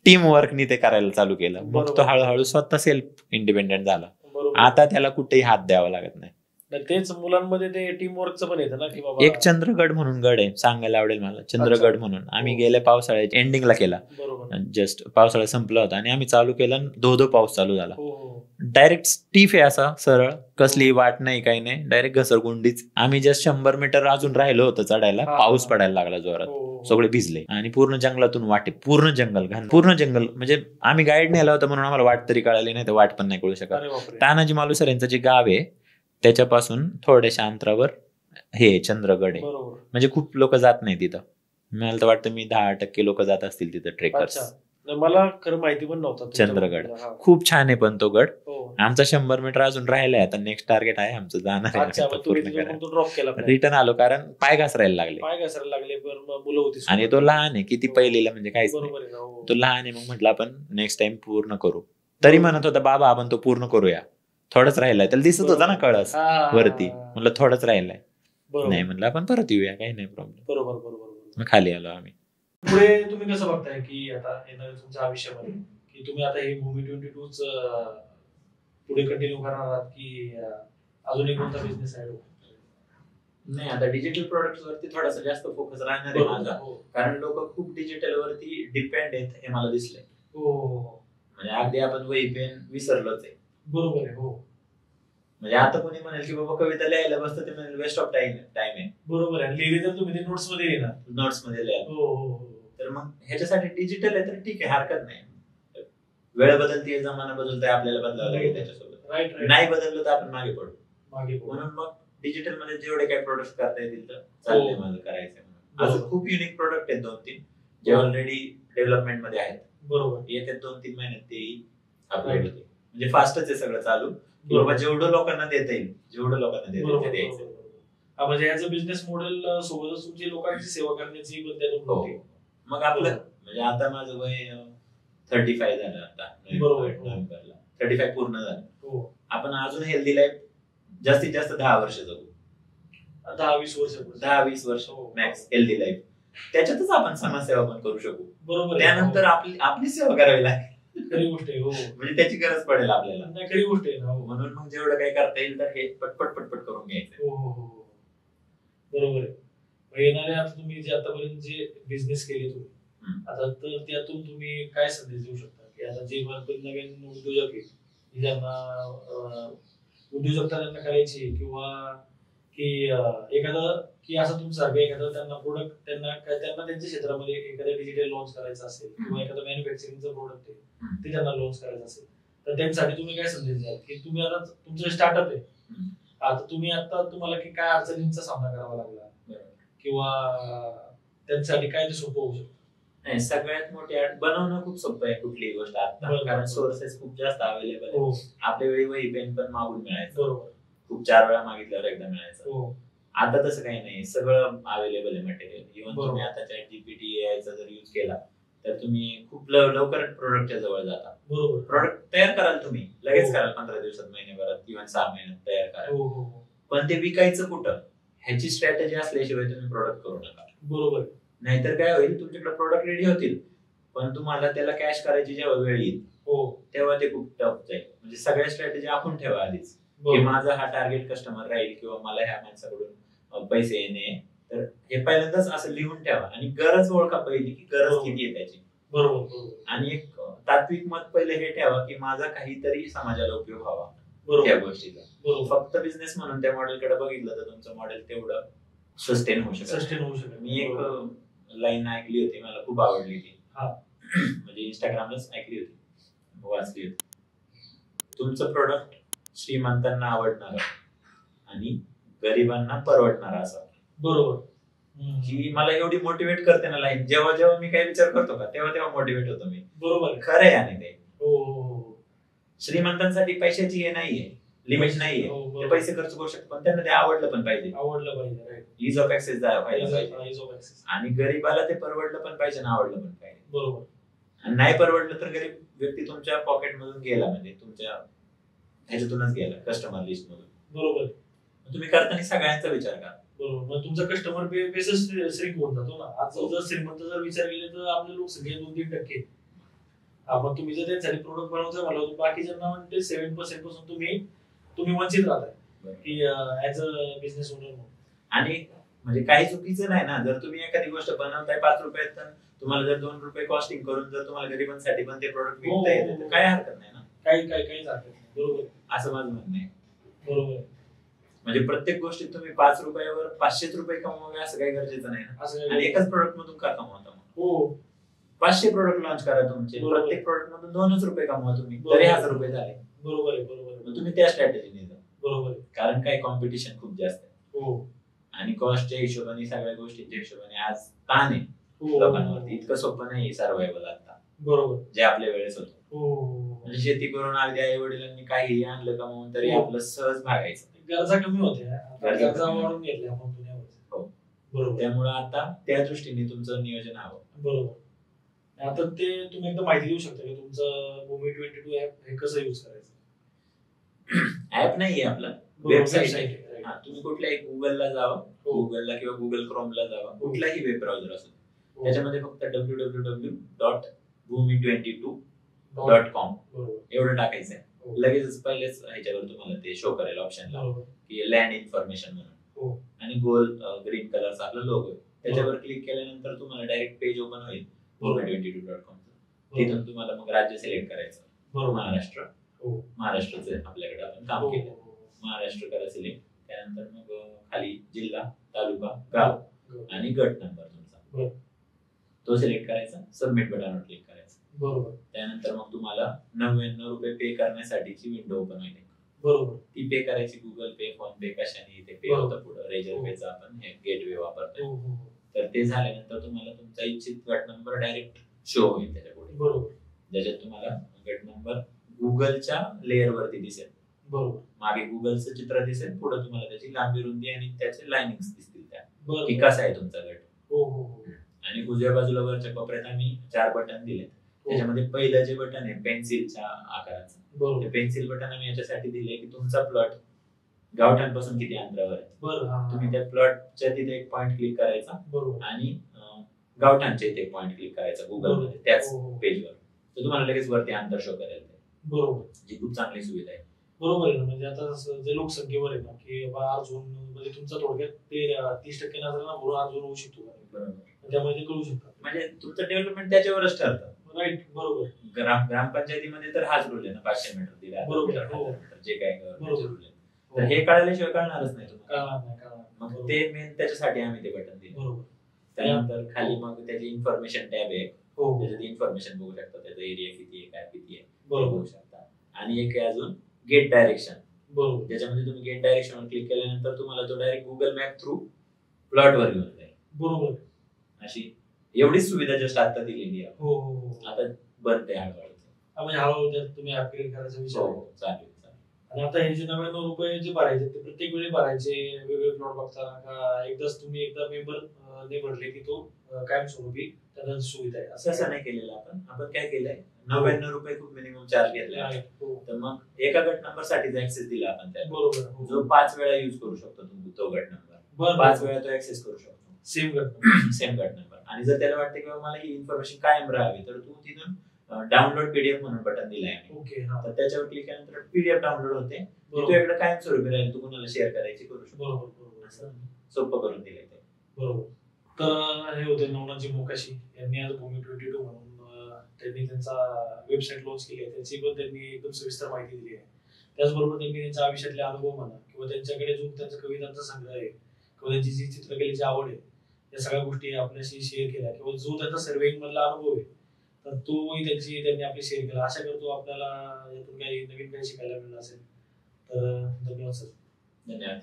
टीम वर्कनी ते करायला चालू केलं. मग तो हळूहळू स्वतः सेल्फ इंडिपेंडेंट झाला. आता त्याला कुठेही हात द्यावा लागत नाही. तेच मुलांमध्ये ते टीम वर्कचं पण येतं ना, की बाबा एक चंद्रगड म्हणून गड आहे, सांगायला आवडेल मला. चंद्रगड म्हणून आम्ही गेल्या पावसाळ्याच्या एंडिंगला केला, जस्ट पावसाळा संपला होता आणि आम्ही चालू केला, धो पाऊस चालू झाला. डायरेक्ट स्टीफ आहे असा सरळ, कसली वाट नाही काही नाही, डायरेक्ट घसरगुंडीच. आम्ही जस्ट 100 मीटर अजून राहिलो होतं चढायला, पाऊस पडायला लागला जोरात, सगळे भिजले आणि पूर्ण जंगलातून वाटे, पूर्ण जंगल घाण, पूर्ण जंगल. म्हणजे आम्ही गाईड नेला होता म्हणून आम्हाला वाट तरी कळाली नाही, तर वाट पण नाही कळू शकत. तानाजी मालुसरे यांचं जे गाव आहे त्याच्यापासून थोड्याशा अंतरावर हे चंद्रगड आहे, म्हणजे खूप लोक जात नाही तिथं. मला तर वाटतं मी 10% लोक जात असतील तिथं, ट्रेकर्स. मला खरं माहिती पण नव्हतं. चंद्रगड खूप छान आहे, पण तो गड आमचा 100 मीटर अजून राहिलाय. आता नेक्स्ट टार्गेट आहे आमचं, जाणार आहे. रिटर्न आलो कारण पाय घसरायला लागले मुलं होती आणि तो लहान आहे, किती पहिलीला, म्हणजे काहीच नाही, तो लहान आहे. मग म्हटलं आपण नेक्स्ट टाइम पूर्ण करू. तरी म्हणत होता बाबा आपण तो पूर्ण करूया, थोडंच राहिलाय. त्याला दिसत होता ना कळस वरती, म्हटलं थोडंच राहिलाय. नाही म्हणलं आपण परत येऊया, काही नाही प्रॉब्लेम. बरोबर. मग खाली आलो आम्ही. पुढे तुम्ही कसं बघताय की आता येणाऱ्या तुमच्या आयुष्यामध्ये, की तुम्ही आता हे मूवी 22 पुढे कंटिन्यू करणार आहात, की अजून एक कोणता बिझनेस आहे? नाही, आता डिजिटल प्रोडक्ट्स वरती थोडासा जास्त फोकस राहणार आहे माझा, कारण लोक खूप डिजिटल वरती डिपेंड आहेत हे मला दिसलंय. म्हणजे अगदी आपण वही पेन विसरलोच आहे. बरोबर आहे. म्हणजे आता कोणी म्हणेल की बाबा कविता लिहायला बसतं, ते म्हणेल वेस्ट ऑफ टाइम आहे. बरोबर आहे. लिहिली तर तुम्ही नोट्स मध्ये लिहिणार, नोट्स मध्ये लिहायला. तर मग ह्याच्यासाठी डिजिटल आहे तर ठीक आहे, हरकत नाही. वेळ बदलते, जमाना बदलतोय, आपल्याला बदलावं लागेल त्याच्यासोबत. नाही बदललं तर आपण मागे पडू. म्हणून मग डिजिटल मध्ये जेवढे काही प्रोडक्ट करता येतील तर चाललंय माझं करायचं. अजून खूप युनिक प्रोडक्ट आहेत 2-3 जे ऑलरेडी डेव्हलपमेंट मध्ये आहेत. बरोबर. येत्या 2-3 महिन्यात ते अपलोड होते. म्हणजे फास्टच आहे सगळं चालू. बाबा जेवढं लोकांना देता येईल ते द्यायचं. म्हणजे याचं बिझनेस मॉडेल सोबतच तुमची लोकांची सेवा करण्याची पद्धत होती. मग आपलं म्हणजे आता माझं वय 35 झालं, आता नोव्हेंबरला 35 पूर्ण झालं. आपण अजून हेल्दी लाईफ जास्तीत जास्त 10 वर्ष जगू. 10-20 वर्ष मॅक्स हेल्दी लाईफ. त्याच्यातच आपण समाजसेवा पण करू शकू. बरोबर. त्यानंतर आपली सेवा करावी लागेल. खरी गोष्ट आहे. म्हणजे त्याची गरज पडेल आपल्याला. खरी गोष्ट आहे. म्हणून मग जेवढं काही करता येईल तर हे पटपट करून घ्यायचं. बरोबर आहे. येणाऱ्या आता तुम्ही जे आतापर्यंत जे बिझनेस केले तुम्ही, आता तर त्यातून तुम्ही काय संदेश देऊ शकता, की आता जे नवीन उद्योजक आहेत, ज्यांना उद्योजकता त्यांना करायची, किंवा की एखादं की असं तुमच्यासारखं एखादं त्यांना प्रोडक्ट त्यांना त्यांच्या क्षेत्रामध्ये एखादं डिजिटल लॉन्च करायचं असेल, किंवा एखादं मॅन्युफॅक्चरिंगचं प्रोडक्ट आहे ते त्यांना लॉन्च करायचं असेल, तर त्यांच्यासाठी तुम्ही काय संदेश द्याल? की तुम्ही आता तुमचं स्टार्टअप आहे, आता तुम्हाला की काय अडचणींचा सामना करावा लागला, किंवा त्यांच्यासाठी काय ते सोपं होऊ शकतं? नाही, सगळ्यात मोठी बनवणं खूप सोपं आहे कुठलीही गोष्ट आता, कारण सोर्सेस खूप जास्त अवेलेबल आहे. आपल्या वेळी वही पेन पण मागून मिळायचं, खूप 4 वेळा मागितल्यावर एकदा मिळायचं. आता तसं काही नाही, सगळं अवेलेबल आहे मटेरियल. इव्हन तुम्ही आता ChatGPT AI चा जर युज केला तर तुम्ही खूप लवकर प्रोडक्टच्या जवळ जाता. प्रोडक्ट तयार कराल तुम्ही लगेच कराल, 15 दिवसात, महिन्याभरात किंवा 6 महिन्यात तयार कराल. पण ते विकायचं कुठं ह्याची स्ट्रॅटेजी असल्याशिवाय तुम्ही प्रोडक्ट करू नका. बरोबर. नाहीतर काय होईल, तुमच्याकडे प्रोडक्ट रेडी होतील पण तुम्हाला त्याला कॅश करायची जेव्हा वेळ येईल तेव्हा ते खूप टफ जाईल. म्हणजे सगळ्या स्ट्रॅटेजी आखून ठेवा आधीच, की माझा हा टार्गेट कस्टमर राहील किंवा मला ह्या माणसाकडून पैसे येणे. तर हे पहिल्यांदाच असं लिहून ठेवा आणि गरज ओळखा पहिली, की गरज किती आहे त्याची. बरोबर. आणि एक तात्विक मत पहिले हे ठेवा, की माझा काहीतरी समाजाला उपयोग व्हावा त्या गोष्टीचा. फक्त बिझनेस म्हणून त्या मॉडेलकडे बघितलं तर तुमचं मॉडेल तेवढं सस्टेन होऊ शकत. मी एक लाईन ऐकली होती, मला खूप आवडली ती. म्हणजे इंस्टाग्रामलाच ऐकली होती, वाचली होती. तुमचं प्रोडक्ट श्रीमंतांना आवडणार आणि गरिबांना परवडणार असावं. बरोबर. ही मला एवढी मोटिवेट करते ना लाईन. जेव्हा जेव्हा मी काही विचार करतो का तेव्हा तेव्हा मोटिवेट होतो मी. बरोबर, खरं आहे. आणि ते हो, श्रीमंतांसाठी पैशाची हे नाहीये, लिमिट नाहीये. ते पैसे खर्च करू शकतात, पण त्यांना ते आवडलं पण पाहिजे. इज ऑफ ऍक्सेस व्हायला पाहिजे. आणि गरीबाला ते परवडलं पण पाहिजे आणि आवडलं पण पाहिजे. बरोबर. आणि नाही परवडलं तर गरीब व्यक्ती तुमच्या पॉकेट मधून गेला, म्हणजे तुमच्या ह्याच्यातूनच गेला, कस्टमर लिस्ट मधून. बरोबर. तुम्ही करताना सगळ्यांचा विचार करा. बरोबर. मग तुमचा कस्टमर बेसच श्रिंक होऊन जातो ना. आज जर श्रीमंत जर विचार केले तर आपल्या लोकसंख्या 2-3%. आपण तुम्ही जर त्यांच्यासाठी प्रोडक्ट बनवता म्हणलं बाकीच्यांना म्हणजे 7% पासून तुम्ही वंचित राहताय की ऍज अ बिझनेस ओनर म्हणून. आणि म्हणजे काही चुकीचं नाही ना. जर तुम्ही एखादी गोष्ट बनवताय 5 रुपयात, तर तुम्हाला जर 2 रुपये कॉस्टिंग करून जर तुम्हाला गरिबांसाठी पण ते प्रोडक्ट विकता येते तर काय हरकत नाही ना. काहीच हरकत नाही. बरोबर, असं माझं म्हणणं आहे. बरोबर. म्हणजे प्रत्येक गोष्टीत तुम्ही 5 रुपयावर 500 रुपये कमवावे असं काही गरजेचं नाही ना. आणि एकाच प्रोडक्ट मधून का कमवता? हो, 500 प्रोडक्ट लॉन्च करा तुमचे. प्रत्येक प्रोडक्ट मधून 2च रुपये कमवा तुम्ही, तरी 1000 रुपये झाले. बरोबर आहे. मग तुम्ही त्या स्ट्रॅटेजीने जा. बरोबर आहे. कारण काय कॉम्पिटिशन खूप जास्त आहे. हो. आणि कॉस्टच्या हिशोबाने सगळ्या गोष्टींच्या हिशोबाने आज ताण आहे लोकांवरती. इतकं सोपं नाही सर्वायवल आता. बरोबर. जे आपल्या वेळेस होतं. म्हणजे शेती करून अगदी आई वडिलांनी काही आणलं कमावून तरी आपलं सहज भागायचं. गरजा कमी होत्या, गरजा वाढून घेतल्या आपण दुनियावर. बरोबर. त्यामुळे आता त्या दृष्टीने तुमचं नियोजन हवं. बरोबर. आता ते तुम्ही एकदा माहिती देऊ शकता की तुमचं भूमी 22 ऍप हे कसं युज करायचं? ऍप नाहीये आपलं, वेबसाईट आहे. तुम्ही कुठल्याही गुगलला जावा, गुगलला किंवा गुगल क्रोमला जावा, कुठलाही वेब ब्राउझर असो, त्याच्यामध्ये फक्त www.bhumi22.com एवढं टाकायचं आहे. लगेच पहिलेच ह्याच्यावर तुम्हाला ते शो करेल ऑप्शनला की लँड इन्फॉर्मेशन म्हणून, आणि गोल ग्रीन कलरचा आपला लोगो आहे. त्याच्यावर क्लिक केल्यानंतर तुम्हाला डायरेक्ट पेज ओपन होईल bhumi22.com. तिथून तुम्हाला मग राज्य सिलेक्ट करायचं. महाराष्ट्र. महाराष्ट्राचं आपल्याकडे आपण काम केलं. महाराष्ट्र करा सिलेक्ट. त्यानंतर मग खाली जिल्हा, तालुका, गाव आणि गट नंबर तुमचा तो सिलेक्ट करायचा. सबमिट बटनवर क्लिक करायचं. बरोबर. त्यानंतर मग तुम्हाला 99 रुपये पे करण्यासाठीची विंडो ओपन होईल. बरोबर. ती पे करायची. गुगल पे, फोन पे, कशाने ते पे होतं पुढे. रेजर पेचा आपण हे गेटवे वापरतोय. तर ते झाल्यानंतर तुम्हाला तुमचा इच्छित गट नंबर डायरेक्ट शो होईल त्याच्या पुढे. बरोबर. ज्याच्यात तुम्हाला गट नंबर गुगलच्या लेअर वरती दिसेल. बरोबर. मागे गुगलचं चित्र दिसेल, पुढे तुम्हाला त्याची लांबी रुंदी आणि त्याचे लाईनिंग्स दिसतील त्या की कसा आहे तुमचा गट. आणि उजव्या बाजूला वरच्या कोपऱ्यात आम्ही 4 बटन दिले. त्याच्यामध्ये पहिलं जे बटन आहे पेन्सिलच्या आकाराचं, ते पेन्सिल बटन आम्ही याच्यासाठी दिले की तुमचा प्लॉट गावठाणपासून किती अंतरावर आहे. तुम्ही त्या प्लॉटच्या तिथे एक पॉइंट क्लिक करायचा आणि गावठाणच्या इथे एक पॉइंट क्लिक करायचा गुगल मध्ये त्याच पेजवर, तर तुम्हाला लगेच वरती अंतर शो करेल. बरोबर. जी खूप चांगली सुविधा आहे. बरोबर आहे ना. म्हणजे आता जे लोकसंख्येवर आहे ना की अर्जुन म्हणजे तुमचा थोडक्यात ते 30% नजरांना भरून अर्जुन होऊ शकतो. बरोबर. त्यामुळे ते कळू शकतात. म्हणजे तुमचं डेव्हलपमेंट त्याच्यावरच ठरतं. राईट. बरोबर. ग्रामपंचायतीमध्ये तर हाच रूल आहे ना, 500 मीटर दिला जे काय रूल आहे. तर हे कळल्याशिवाय कळणारच नाही तुम्हाला. मग ते मेन त्याच्यासाठी आम्ही ते बटन दिले. त्यानंतर खाली मग त्याची इन्फॉर्मेशन टॅब आहे. त्याच्यात इन्फॉर्मेशन बघू शकता. त्याचा एरिया किती आहे, काय किती आहे बघू शकता. आणि एक आहे अजून गेट डायरेक्शन. बरोबर. ज्याच्यामध्ये तुम्ही गेट डायरेक्शन वर क्लिक केल्यानंतर तुम्हाला तो direct Google map through plot वर घेऊन जाईल. बरोबर. अशी एवढीच सुविधा जस्ट आता दिलेली आहे. आता बनते हळूहळू. म्हणजे हळूहळू तुम्ही अपग्रेड करायचा विचार. चालेल. आणि आता हे जे 99 रुपये जे भरायचे ते प्रत्येक वेळी भरायचे वेगवेगळे प्लॉट बघताना का एकदाच तुम्ही एकदा मेंबर ने भरले की तो कायमस्वरूपी त्याला सुविधा आहे असं नाही केलेलं आपण काय केलंय 99 रुपये खूप मिनिमम चार्ज घेतला. तर मग एका गट नंबर साठी ऍक्सेस दिला आपण त्याला. बरोबर. जो 5 वेळा युज करू शकतो तो गट नंबर 5 वेळा तो ऍक्सेस करू शकतो. सेम गट नंबर. आणि जर त्याला वाटतं की मला ही इन्फॉर्मेशन कायम राहावी तर तू तिथून डाउनलोड पीडीएफ म्हणून बटन दिलंय. तर त्याच्यावर क्लिक केल्यानंतर पीडीएफ डाउनलोड होते. तुझ्याकडे कायमस्वरूपी राहील. तू कोणाला शेअर करायची करू शकतो. बरोबर. असं सोपं करून दिलंय ते. बरोबर. तर हे होते नवनाथजी मोकाशी यांनी आज भूमी 22 म्हणून त्यांनी त्यांचा वेबसाईट लॉन्च केली आहे. त्याची पण त्यांनी एकदम सविस्तर माहिती दिली आहे. त्याचबरोबर त्यांनी त्यांच्या आयुष्यातले अनुभव म्हणा किंवा त्यांच्याकडे जो त्यांचा कवितांचा संग्रह आहे किंवा त्यांची जी चित्रकलेची आवड आहे या सगळ्या गोष्टी आपल्याशी शेअर केल्या किंवा जो त्यांचा सर्वेइंग मधला अनुभव आहे तर तोही त्यांनी आपली शेअर केला. आशा करतो आपल्याला यातून काही नवीन काही शिकायला मिळालं असेल. तर धन्यवाद सर. धन्यवाद.